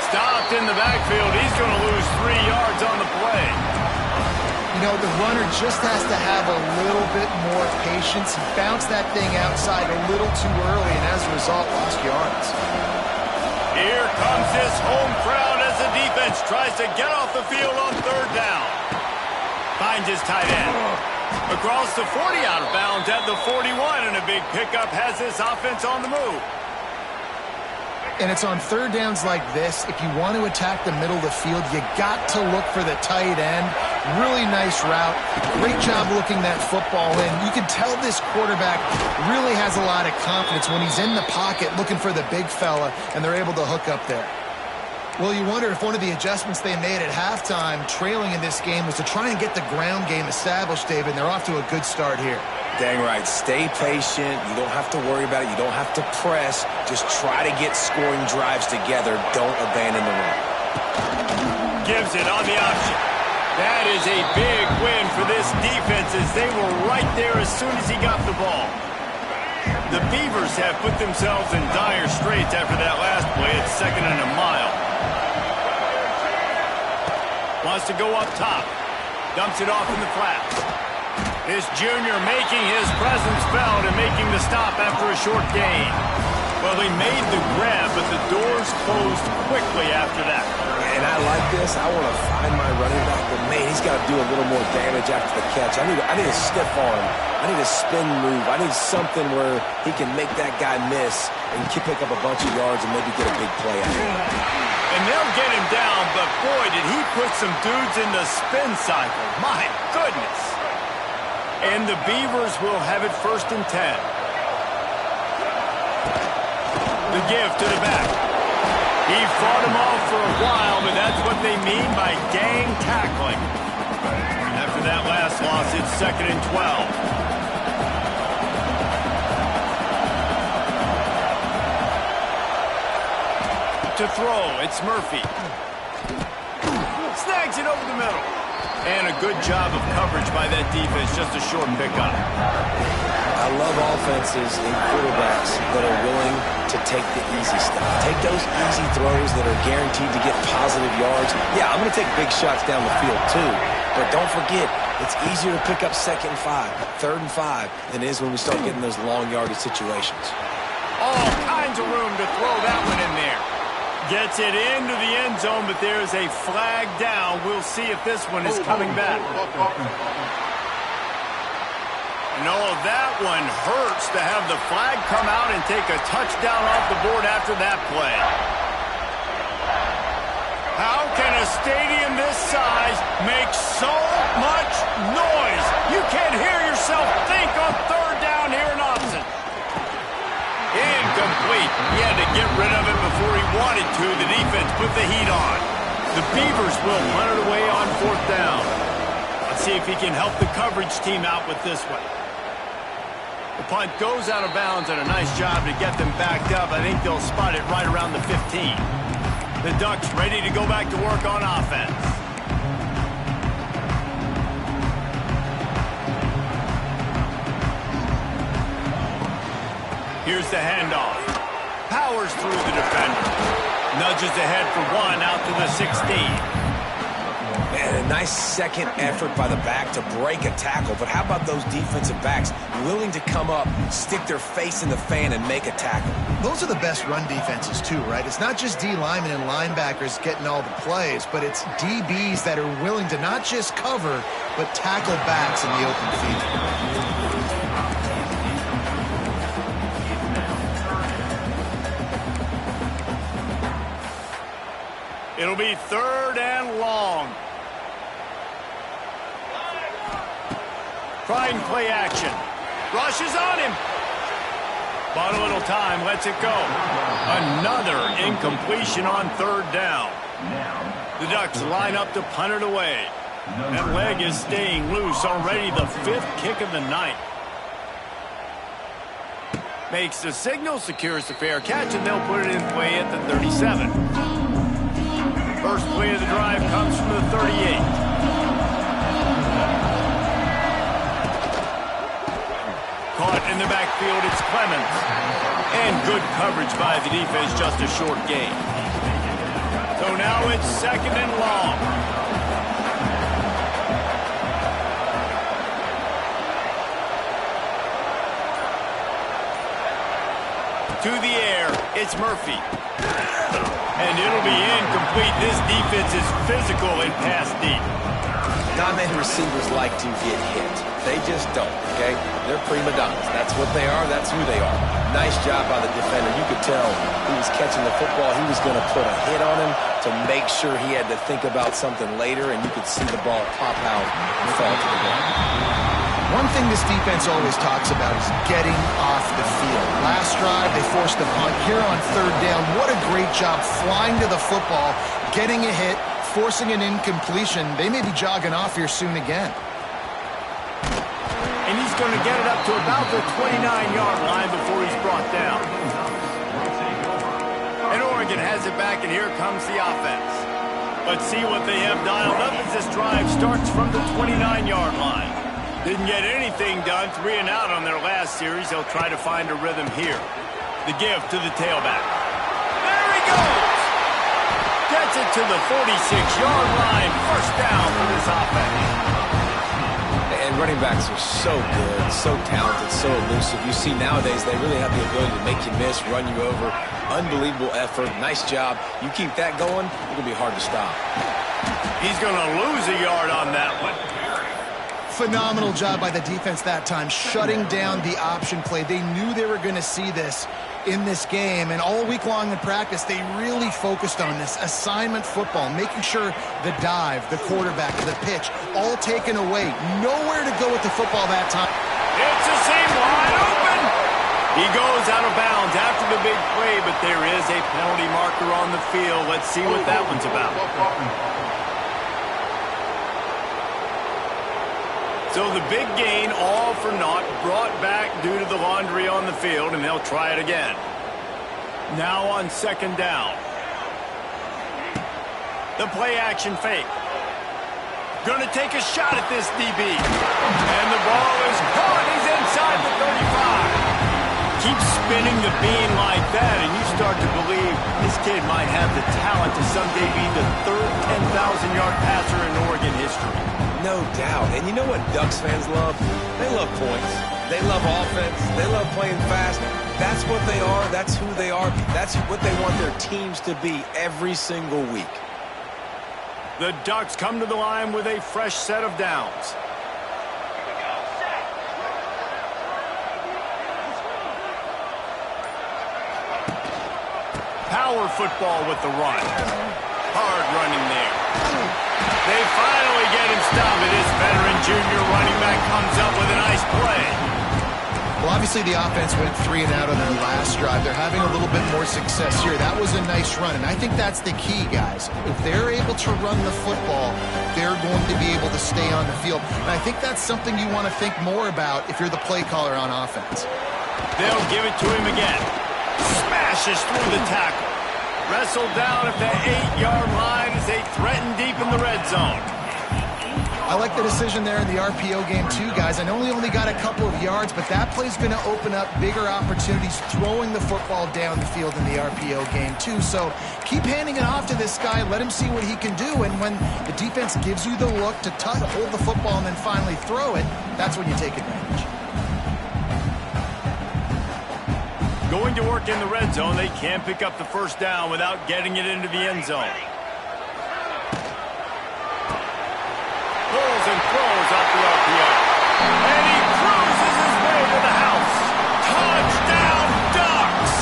Stopped in the backfield. He's going to lose 3 yards on the play. You know, the runner just has to have a little bit more patience. He bounced that thing outside a little too early, and as a result, lost yards. Here comes this home crowd as the defense tries to get off the field on third down. Finds his tight end. Across the 40, out of bounds at the 41, and a big pickup has this offense on the move. And it's on third downs like this, if you want to attack the middle of the field, you got to look for the tight end. Really nice route. Great job looking that football in. You can tell this quarterback really has a lot of confidence when he's in the pocket looking for the big fella, and they're able to hook up there. Well, you wonder if one of the adjustments they made at halftime, trailing in this game, was to try and get the ground game established, David, and they're off to a good start here. Dang right. Stay patient. You don't have to worry about it. You don't have to press. Just try to get scoring drives together. Don't abandon the run. Gives it on the option. That is a big win for this defense as they were right there as soon as he got the ball. The Beavers have put themselves in dire straits after that last play. It's 2nd and a mile. Wants to go up top. Dumps it off in the flats. This junior making his presence felt and making the stop after a short gain. Well, he made the grab, but the doors closed quickly after that. And I like this. I want to find my running back, but man, he's got to do a little more damage after the catch. I need a stiff arm. I need a spin move. I need something where he can make that guy miss and pick up a bunch of yards and maybe get a big play out of it. And they'll get him down, but boy, did he put some dudes in the spin cycle. My goodness. And the Beavers will have it 1st and 10. The give to the back. He fought him off for a while, but that's what they mean by gang tackling. After that last loss, it's 2nd and 12. To throw, it's Murphy. Snags it over the middle. And a good job of coverage by that defense, just a short pickup. I love offenses and quarterbacks that are willing to take the easy stuff. Take those easy throws that are guaranteed to get positive yards. Yeah, I'm going to take big shots down the field too, but don't forget, it's easier to pick up 2nd and 5, 3rd and 5 than it is when we start getting those long yardage situations. All kinds of room to throw that one in there. Gets it into the end zone, but there's a flag down. We'll see if this one is coming back. No, that one hurts to have the flag come out and take a touchdown off the board after that play. How can a stadium this size make so much noise? You can't hear yourself think on 3rd down here in Austin. Incomplete. He had to get rid of it before he wanted to. The defense put the heat on. The Beavers will punt it away on 4th down. Let's see if he can help the coverage team out with this one. The punt goes out of bounds, and a nice job to get them backed up. I think they'll spot it right around the 15. The Ducks ready to go back to work on offense. Here's the handoff. Powers through the defender. Nudges ahead for 1 out to the 16. Man, a nice second effort by the back to break a tackle. But how about those defensive backs willing to come up, stick their face in the fan, and make a tackle? Those are the best run defenses too, right? It's not just D linemen and linebackers getting all the plays, but it's DBs that are willing to not just cover, but tackle backs in the open field. It'll be 3rd and long. Trying play action. Rushes on him. Bought a little time, lets it go. Another incompletion on 3rd down. The Ducks line up to punt it away. That leg is staying loose. Already the 5th kick of the night. Makes the signal, secures the fair catch, and they'll put it in play at the 37. First play of the drive comes from the 38. Caught in the backfield, it's Clemens. And good coverage by the defense, just a short gain. So now it's 2nd and long. To the air, it's Murphy. And it'll be incomplete. This defense is physical and pass deep. Not many receivers like to get hit. They just don't, okay? They're prima donnas. That's what they are. That's who they are. Nice job by the defender. You could tell he was catching the football. He was going to put a hit on him to make sure he had to think about something later, and you could see the ball pop out and fall to the ground. One thing this defense always talks about is getting off the field. Last drive, they forced the punt. Here on third down, what a great job flying to the football, getting a hit, forcing an incompletion. They may be jogging off here soon again. And he's going to get it up to about the 29-yard line before he's brought down. And Oregon has it back, and here comes the offense. Let's see what they have dialed up as this drive starts from the 29-yard line. Didn't get anything done, 3 and out on their last series. They'll try to find a rhythm here. The give to the tailback. There he goes! Gets it to the 46-yard line. First down for this offense. And running backs are so good, so talented, so elusive. You see nowadays they really have the ability to make you miss, run you over. Unbelievable effort. Nice job. You keep that going, it's going to be hard to stop. He's going to lose a yard on that one. Phenomenal job by the defense that time, shutting down the option play. They knew they were going to see this in this game, and all week long in practice, they really focused on this assignment football, making sure the dive, the quarterback, the pitch, all taken away. Nowhere to go with the football that time. It's a seam wide open. He goes out of bounds after the big play, but there is a penalty marker on the field. Let's see what that one's about. So the big gain, all for naught, brought back due to the laundry on the field, and they'll try it again. Now on second down. The play action fake. Going to take a shot at this DB. And the ball is caught. He's inside the 35. Keep spinning the bean like that, and you start to believe this kid might have the talent to someday be the third 10,000-yard passer in Oregon history. No doubt. And you know what Ducks fans love? They love points. They love offense. They love playing fast. That's what they are. That's who they are. That's what they want their teams to be every single week. The Ducks come to the line with a fresh set of downs. Power football with the run. Hard running there. They finally get him stopped. This veteran junior running back comes up with a nice play. Well, obviously the offense went 3 and out on their last drive. They're having a little bit more success here. That was a nice run, and I think that's the key, guys. If they're able to run the football, they're going to be able to stay on the field. And I think that's something you want to think more about if you're the play caller on offense. They'll give it to him again. Smashes through the tackle. Wrestled down at the 8-yard line as they threaten deep in the red zone. I like the decision there in the RPO game too, guys. I know he only got a couple of yards, but that play's going to open up bigger opportunities throwing the football down the field in the RPO game too. So keep handing it off to this guy. Let him see what he can do. And when the defense gives you the look to hold the football and then finally throw it, that's when you take advantage. Going to work in the red zone. They can't pick up the first down without getting it into the end zone. Pulls and throws off the RPO. And he cruises his way to the house. Touchdown, Ducks!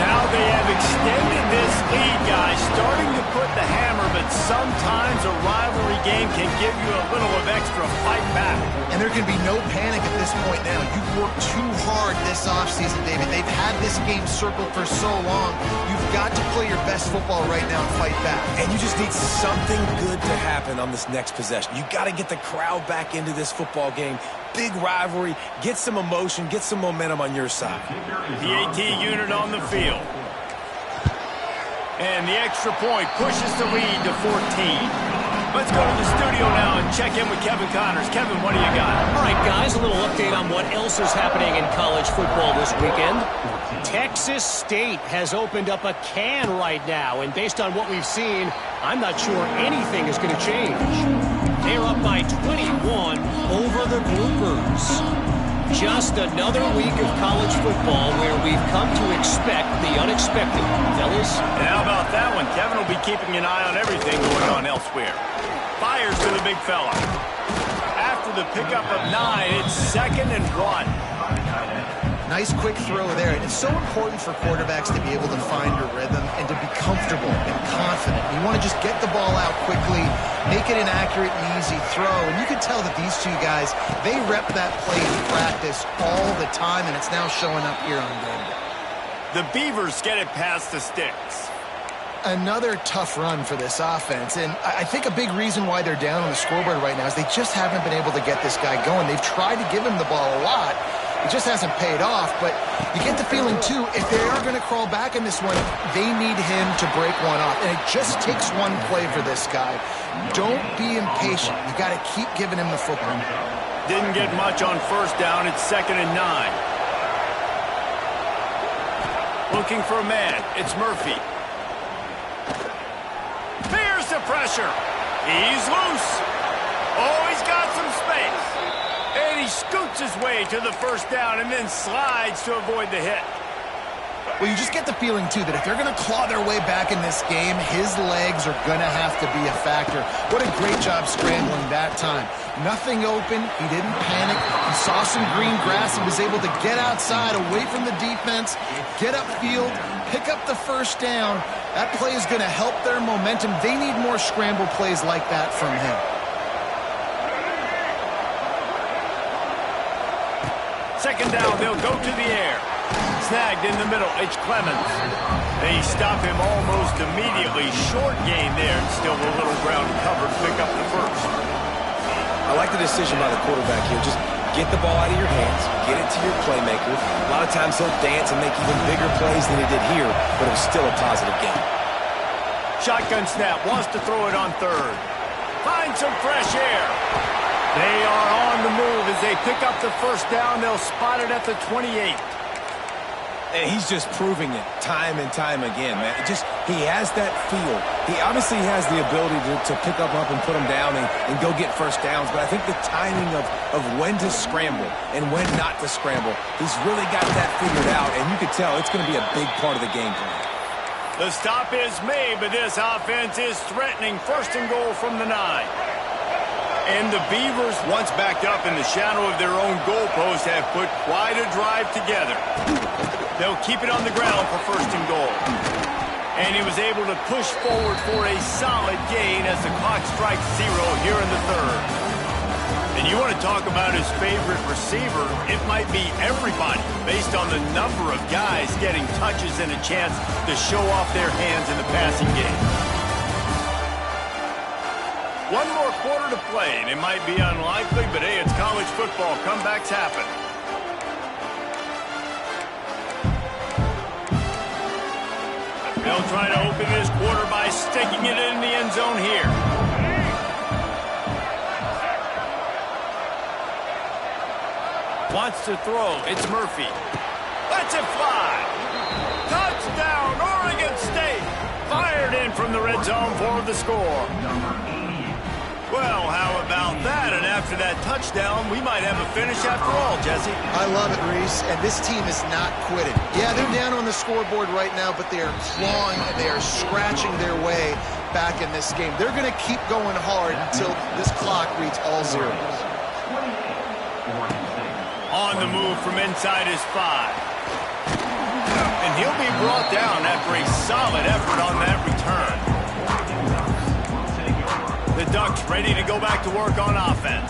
Now they have extended this lead, guys, starting to put the hammer, but sometimes a rivalry game can give you a little of extra fight back. And there can be no panic at this point now. You've worked too hard this offseason, David. They've had this game circled for so long. You've got to play your best football right now and fight back. And you just need something good to happen on this next possession. You got to get the crowd back into this football game. Big rivalry. Get some emotion. Get some momentum on your side. PAT unit on the field. And the extra point pushes the lead to 14. Let's go to the studio now and check in with Kevin Connors. Kevin, what do you got? All right, guys, a little update on what else is happening in college football this weekend. Texas State has opened up a can right now, and based on what we've seen, I'm not sure anything is going to change. They're up by 21 over the Groupers. Just another week of college football where we've come to expect the unexpected. Fellas? And how about that one? Kevin will be keeping an eye on everything going on elsewhere. Fires to the big fella. After after the pickup of 9, it's 2nd and 1. Nice quick throw there. And it's so important for quarterbacks to be able to find a rhythm and to be comfortable and confident. You want to just get the ball out quickly, make it an accurate and easy throw. And you can tell that these two guys, they rep that play in practice all the time, and it's now showing up here on game day. The Beavers get it past the sticks. Another tough run for this offense, and I think a big reason why they're down on the scoreboard right now is they just haven't been able to get this guy going. They've tried to give him the ball a lot. It just hasn't paid off, but you get the feeling, too, if they are going to crawl back in this one, they need him to break one off, and it just takes one play for this guy. Don't be impatient. You got to keep giving him the football. Didn't get much on first down. It's 2nd and 9. Looking for a man. It's Murphy. Fears the pressure. He's loose. Oh, he's got some space. And he scoots his way to the first down and then slides to avoid the hit. Well, you just get the feeling, too, that if they're going to claw their way back in this game, his legs are going to have to be a factor. What a great job scrambling that time. Nothing open. He didn't panic. He saw some green grass and was able to get outside, away from the defense, get upfield, pick up the first down. That play is going to help their momentum. They need more scramble plays like that from him. Second down, they'll go to the air. Snagged in the middle, it's Clemens. They stop him almost immediately. Short gain there, and still a little ground covered to pick up the first. I like the decision by the quarterback here. Just get the ball out of your hands, get it to your playmaker. A lot of times he'll dance and make even bigger plays than he did here, but it was still a positive game. Shotgun snap, wants to throw it on third. Find some fresh air. They are on the move as they pick up the first down. They'll spot it at the 28. And he's just proving it time and time again, man. He has that feel. He obviously has the ability to pick up and put him down and go get first downs, but I think the timing of when to scramble and when not to scramble, he's really got that figured out, and you can tell it's going to be a big part of the game plan. The stop is made, but this offense is threatening. First and goal from the 9. And the Beavers, once backed up in the shadow of their own goalpost, have put quite a drive together. They'll keep it on the ground for first and goal. And he was able to push forward for a solid gain as the clock strikes 0 here in the third. And you want to talk about his favorite receiver, it might be everybody based on the number of guys getting touches and a chance to show off their hands in the passing game. One more quarter to play, and it might be unlikely, but hey, it's college football. Comebacks happen. They'll try to open this quarter by sticking it in the end zone here. Wants to throw. It's Murphy. Lets it fly. Touchdown, Oregon State. Fired in from the red zone for the score. Well, how about that? And after that touchdown, we might have a finish after all, Jesse. I love it, Reese, and this team is not quitting. Yeah, they're down on the scoreboard right now, but they are clawing and they are scratching their way back in this game. They're going to keep going hard until this clock reads all zeros. On the move from inside his 5. And he'll be brought down after a solid effort on that return. The Ducks ready to go back to work on offense.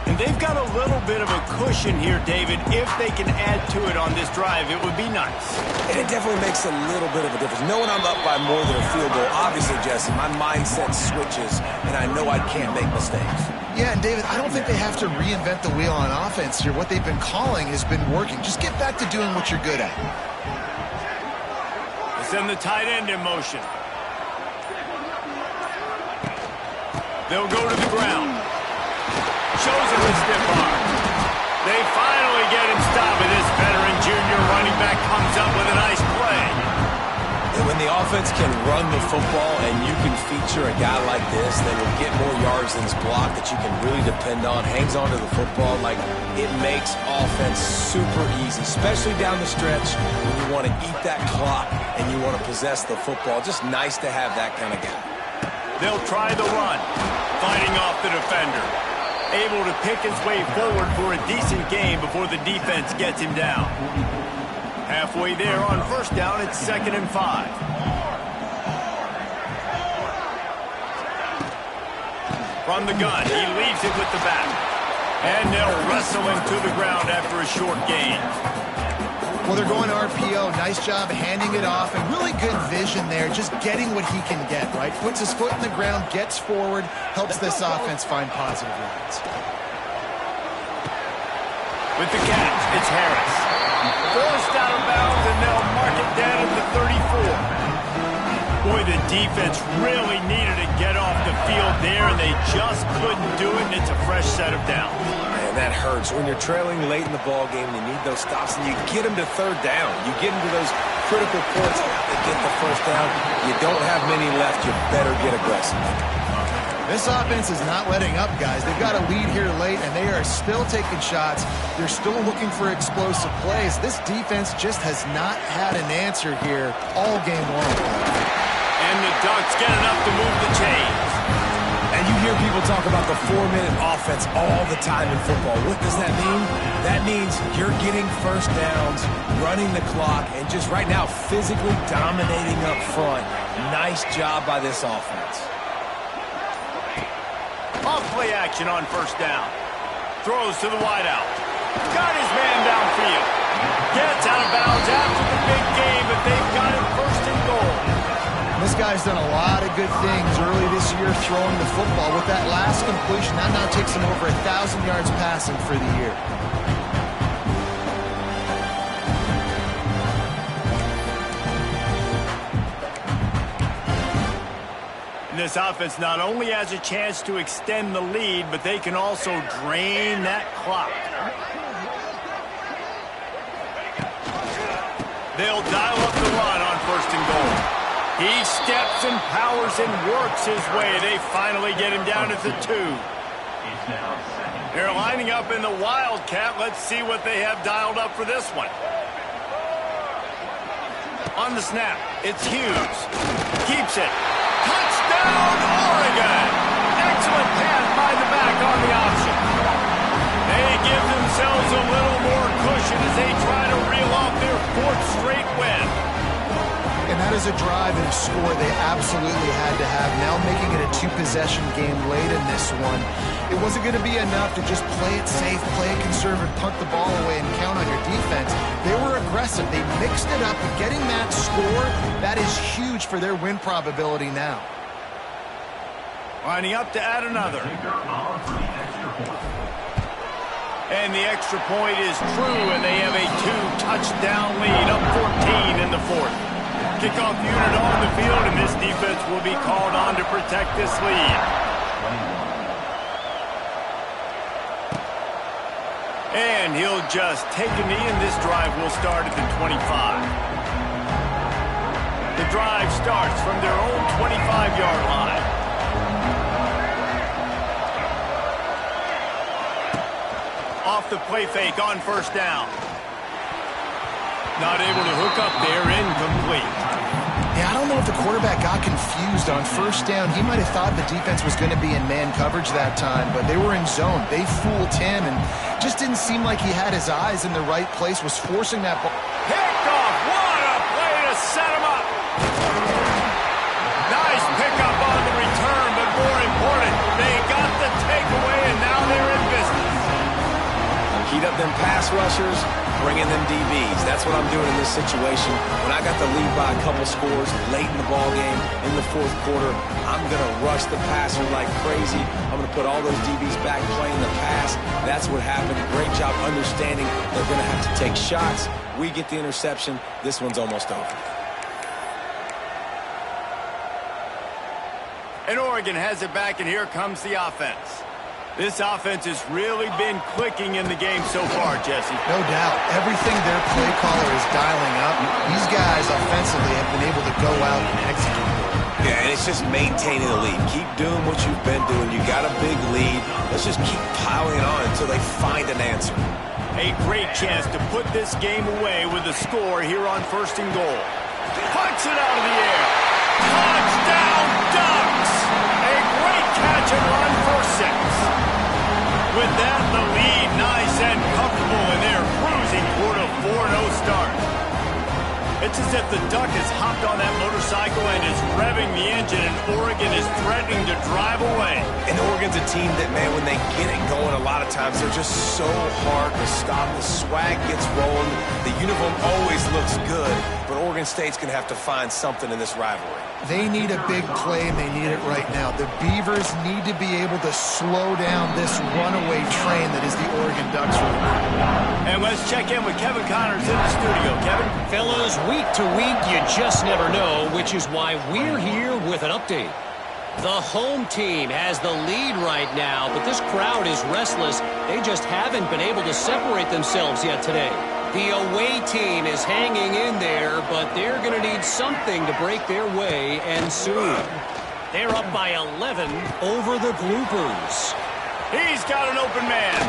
And they've got a little bit of a cushion here, David. If they can add to it on this drive, it would be nice. And it definitely makes a little bit of a difference. Knowing I'm up by more than a field goal, obviously, Jesse, my mindset switches, and I know I can't make mistakes. Yeah, and David, I don't think they have to reinvent the wheel on offense here. What they've been calling has been working. Just get back to doing what you're good at. They send the tight end in motion. They'll go to the ground. Shows him a stiff arm. They finally get him stopped, and this veteran junior running back comes up with a nice play. And when the offense can run the football and you can feature a guy like this that will get more yards than his block that you can really depend on, hangs onto the football, like it makes offense super easy, especially down the stretch when you want to eat that clock and you want to possess the football. Just nice to have that kind of guy. They'll try the run, fighting off the defender. able to pick his way forward for a decent game before the defense gets him down. Halfway there on first down, it's 2nd and 5. From the gun, he leaves it with the back. And they'll wrestle him to the ground after a short gain. Well, they're going RPO. Nice job handing it off, and really good vision there, just getting what he can get, right? Puts his foot in the ground, gets forward, helps this offense find positive lines. With the catch, it's Harris. Forced out of bounds, and they'll mark it down at the 34. Boy, the defense really needed to get off the field there, and they just couldn't do it, and it's a fresh set of downs. Man, that hurts. When you're trailing late in the ball game, you need those stops, and you get them to 3rd down. You get them to those critical points to get the first down. You don't have many left. You better get aggressive. This offense is not letting up, guys. They've got a lead here late, and they are still taking shots. They're still looking for explosive plays. This defense just has not had an answer here all game long. And the Ducks get enough to move the chains. And you hear people talk about the 4-minute offense all the time in football. What does that mean? That means you're getting first downs, running the clock, and just right now physically dominating up front. Nice job by this offense. Off play action on first down. Throws to the wideout. Got his man downfield. Gets out of bounds after the big game, but they've got him 1st and goal. This guy's done a lot of good things early this year throwing the football. With that last completion, that now takes him over 1,000 yards passing for the year. And this offense not only has a chance to extend the lead, but they can also drain that clock. They'll dial up the run on 1st and goal. He steps and powers and works his way. They finally get him down at the 2. They're lining up in the Wildcat. Let's see what they have dialed up for this one. On the snap, it's Hughes. Keeps it. Touchdown, Oregon! Excellent pass by the back on the option. They give themselves a little more cushion as they try to reel off their 4th straight win. And that is a drive and a score they absolutely had to have. Now making it a 2-possession game late in this one. It wasn't going to be enough to just play it safe, play it conservative, punt the ball away, and count on your defense. They were aggressive. They mixed it up. And getting that score, that is huge for their win probability now. Lining up to add another. And the extra point is true, and they have a 2-touchdown lead, up 14 in the 4th. Kickoff unit on the field, and this defense will be called on to protect this lead. And he'll just take a knee, and this drive will start at the 25. The drive starts from their own 25-yard line. Off the play fake on first down. Not able to hook up there, incomplete. Yeah, I don't know if the quarterback got confused on first down. He might have thought the defense was going to be in man coverage that time, but they were in zone. They fooled him and just didn't seem like he had his eyes in the right place, was forcing that ball. Picked off. What a play to set him up. Nice pickup on the return, but more important, they got the takeaway, and now they're in business. Heat up them pass rushers, bring in them DBs. That's what I'm doing in this situation. When I got the lead by a couple scores late in the ball game, in the 4th quarter, I'm going to rush the passer like crazy. I'm going to put all those DBs back playing the pass. That's what happened. Great job understanding they're going to have to take shots. We get the interception. This one's almost over. And Oregon has it back, and here comes the offense. This offense has really been clicking in the game so far, Jesse. No doubt. Everything their play caller is dialing up, these guys offensively have been able to go out and execute. Yeah, and it's just maintaining the lead. Keep doing what you've been doing. You got a big lead. Let's just keep piling on until they find an answer. A great chance to put this game away with a score here on 1st and goal. Puts it out of the air. Touchdown, Ducks! A great catch and run for 6. With that, the lead nice and comfortable, and they're cruising toward a 4-0 start. It's as if the Duck has hopped on that motorcycle and is revving the engine, and Oregon is threatening to drive away. And Oregon's a team that, man, when they get it going, a lot of times they're just so hard to stop. The swag gets rolling. The uniform always looks good, but Oregon State's going to have to find something in this rivalry. They need a big play, and they need it right now. The Beavers need to be able to slow down this runaway train that is the Oregon Ducks right now. And let's check in with Kevin Connors in the studio. Kevin? Fellas, week to week, you just never know, which is why we're here with an update. The home team has the lead right now, but this crowd is restless. They just haven't been able to separate themselves yet today. The away team is hanging in there, but they're going to need something to break their way, and soon. They're up by 11 over the Bloopers. He's got an open man.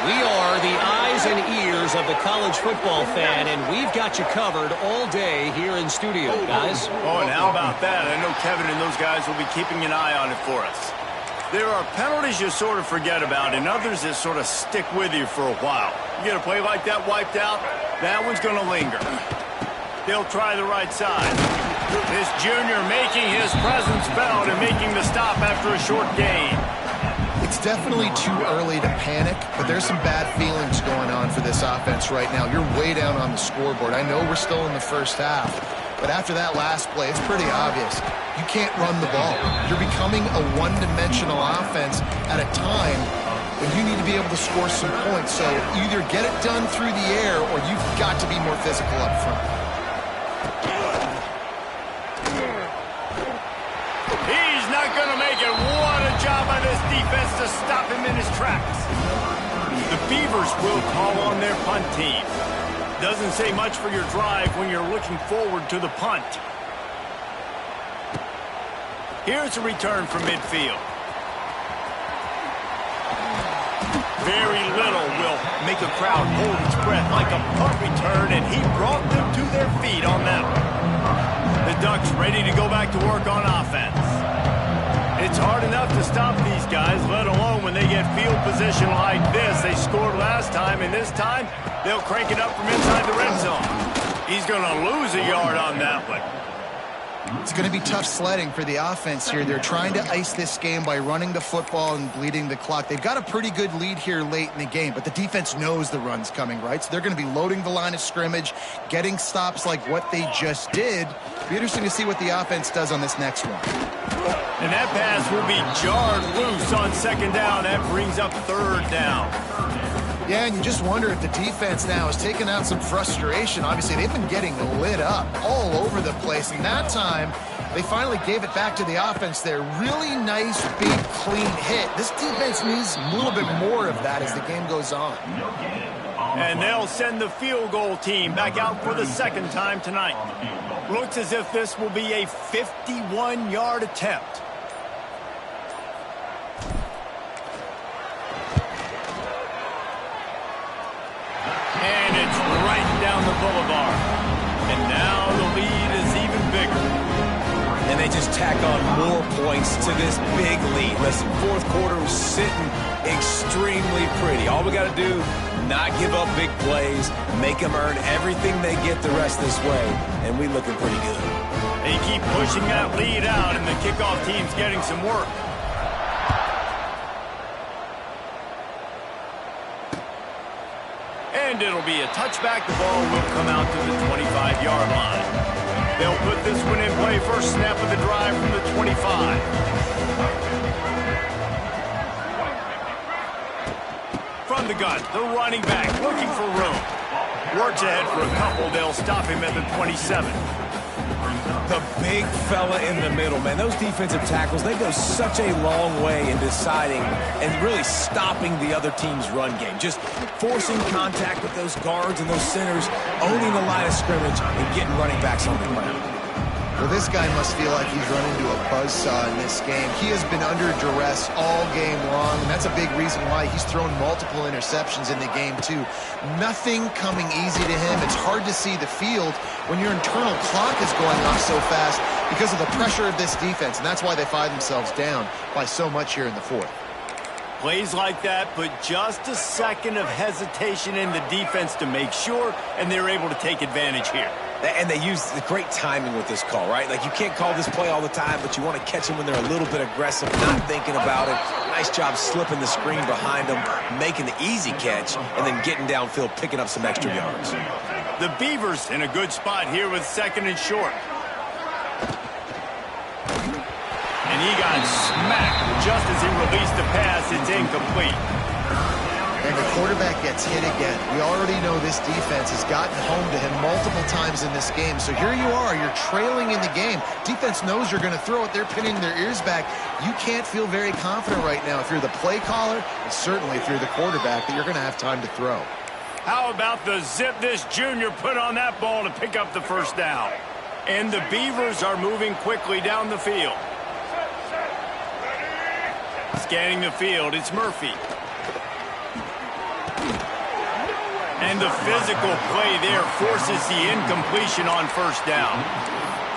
We are the eyes and ears of the college football fan, and we've got you covered all day here in studio, guys. Oh, and how about that? I know Kevin and those guys will be keeping an eye on it for us. There are penalties you sort of forget about, and others that sort of stick with you for a while. You get a play like that wiped out, that one's going to linger. They'll try the right side. This junior making his presence felt and making the stop after a short gain. It's definitely too early to panic, but there's some bad feelings going on for this offense right now. You're way down on the scoreboard. I know we're still in the first half, but after that last play, it's pretty obvious. You can't run the ball. You're becoming a one-dimensional offense at a time when you need to be able to score some points. So either get it done through the air or you've got to be more physical up front. He's not going to make it. What a job by this defense to stop him in his tracks. The Beavers will call on their punt team. Doesn't say much for your drive when you're looking forward to the punt. Here's a return from midfield. Very little will make a crowd hold its breath like a punt return, and he brought them to their feet on that one. The Ducks ready to go back to work on offense. It's hard enough to stop these guys, let alone when they get field position like this. They scored last time, and this time they'll crank it up from inside the red zone. He's going to lose a yard on that one. It's going to be tough sledding for the offense here. They're trying to ice this game by running the football and bleeding the clock. They've got a pretty good lead here late in the game, but the defense knows the run's coming, right? So they're going to be loading the line of scrimmage, getting stops like what they just did. Be interesting to see what the offense does on this next one. And that pass will be jarred loose on second down. That brings up third down. Yeah, and you just wonder if the defense now is taking out some frustration. Obviously, they've been getting lit up all over the place, and that time they finally gave it back to the offense there. Really nice, big, clean hit. This defense needs a little bit more of that as the game goes on. And they'll send the field goal team back out for the second time tonight. Looks as if this will be a 51-yard attempt. And it's right down the boulevard. And now the lead is even bigger. And they just tack on more points to this big lead. Listen, fourth quarter was sitting extremely pretty. All we got to do, not give up big plays, make them earn everything they get the rest this way, and we looking pretty good. They keep pushing that lead out, and the kickoff team's getting some work. And it'll be a touchback. The ball will come out to the 25-yard line. They'll put this one in play. First snap of the drive from the 25. From the gun, the running back looking for room. Works ahead for a couple. They'll stop him at the 27. The big fella in the middle, man. Those defensive tackles, they go such a long way in deciding and really stopping the other team's run game. Just forcing contact with those guards and those centers, owning the line of scrimmage, and getting running backs on the ground. Well, this guy must feel like he's run into a buzzsaw in this game. He has been under duress all game long, and that's a big reason why he's thrown multiple interceptions in the game, too. Nothing coming easy to him. It's hard to see the field when your internal clock is going off so fast because of the pressure of this defense, and that's why they find themselves down by so much here in the fourth. Plays like that put just a second of hesitation in the defense to make sure, and they're able to take advantage here. And they use the great timing with this call, right? Like, you can't call this play all the time, but you want to catch them when they're a little bit aggressive, not thinking about it. Nice job slipping the screen behind them, making the easy catch, and then getting downfield, picking up some extra yards. The Beavers in a good spot here with 2nd and short. And he got smacked just as he released the pass. It's incomplete. And the quarterback gets hit again. We already know this defense has gotten home to him multiple times in this game. So here you are, you're trailing in the game. Defense knows you're going to throw it. They're pinning their ears back. You can't feel very confident right now if you're the play caller, and certainly if you're the quarterback, that you're going to have time to throw. How about the zip this junior put on that ball to pick up the first down? And the Beavers are moving quickly down the field. Scanning the field, it's Murphy. And the physical play there forces the incompletion on first down.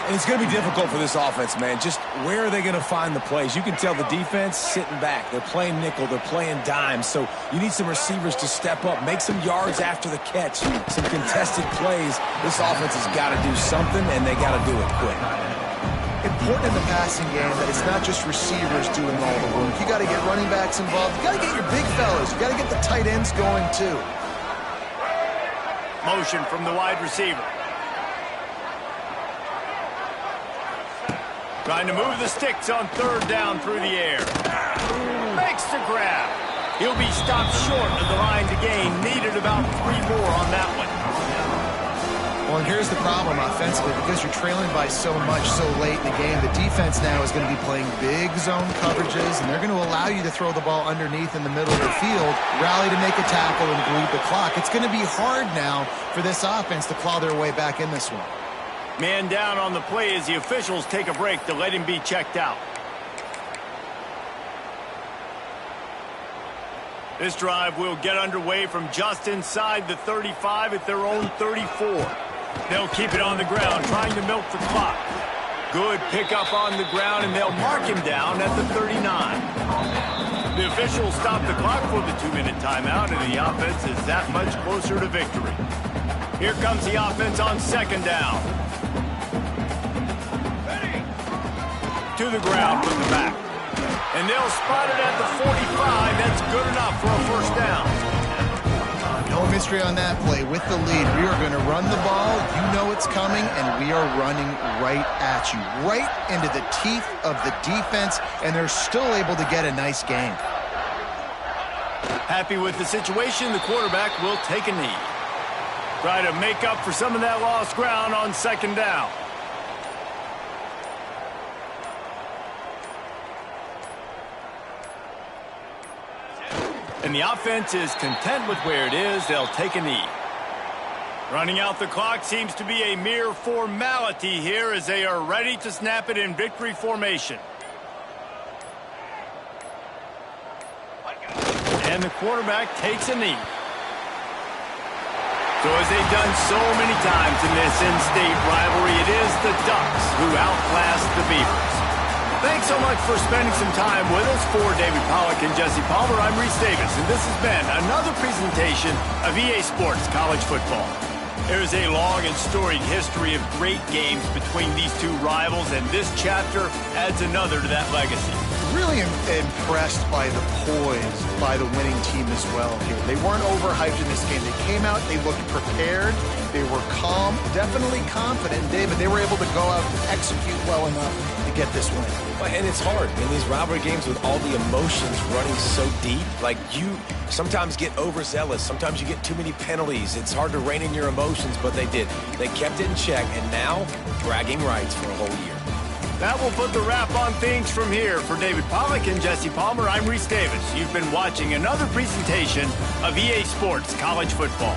And it's going to be difficult for this offense, man. Just where are they going to find the plays? You can tell the defense sitting back. They're playing nickel. They're playing dime. So you need some receivers to step up, make some yards after the catch, some contested plays. This offense has got to do something, and they got to do it quick. Important in the passing game that it's not just receivers doing all the work. You got to get running backs involved. You got to get your big fellas. You got to get the tight ends going too. Motion from the wide receiver. Trying to move the sticks on 3rd down through the air. Makes the grab. He'll be stopped short of the line to gain. Needed about 3 more on that one. Well, and here's the problem offensively. Because you're trailing by so much so late in the game, the defense now is going to be playing big zone coverages, and they're going to allow you to throw the ball underneath in the middle of the field, rally to make a tackle, and bleed the clock. It's going to be hard now for this offense to claw their way back in this one. Man down on the play as the officials take a break to let him be checked out. This drive will get underway from just inside the 35 at their own 34. They'll keep it on the ground, trying to milk the clock. Good pickup on the ground, and they'll mark him down at the 39. The officials stop the clock for the 2-minute timeout, and the offense is that much closer to victory. Here comes the offense on 2nd down. To the ground with the back. And they'll spot it at the 45. That's good enough for a first down. No mystery on that play. With the lead, we are going to run the ball. You know it's coming, and we are running right at you. Right into the teeth of the defense, and they're still able to get a nice gain. Happy with the situation, the quarterback will take a knee. Try to make up for some of that lost ground on 2nd down. And the offense is content with where it is. They'll take a knee. Running out the clock seems to be a mere formality here as they are ready to snap it in victory formation. And the quarterback takes a knee. So as they've done so many times in this in-state rivalry, it is the Ducks who outlast the Beavers. Thanks so much for spending some time with us. For David Pollack and Jesse Palmer, I'm Reese Davis, and this has been another presentation of EA Sports College Football. There is a long and storied history of great games between these two rivals, and this chapter adds another to that legacy. Really impressed by the poise by the winning team as well here. They weren't overhyped in this game. They came out, they looked prepared, they were calm, definitely confident. David, they were able to go out and execute well enough to get this win. And it's hard in these rivalry games with all the emotions running so deep. Like, you sometimes get overzealous. Sometimes you get too many penalties. It's hard to rein in your emotions, but they did. They kept it in check, and now bragging rights for a whole year. That will put the wrap on things from here. For David Pollack and Jesse Palmer, I'm Reese Davis. You've been watching another presentation of EA Sports College Football.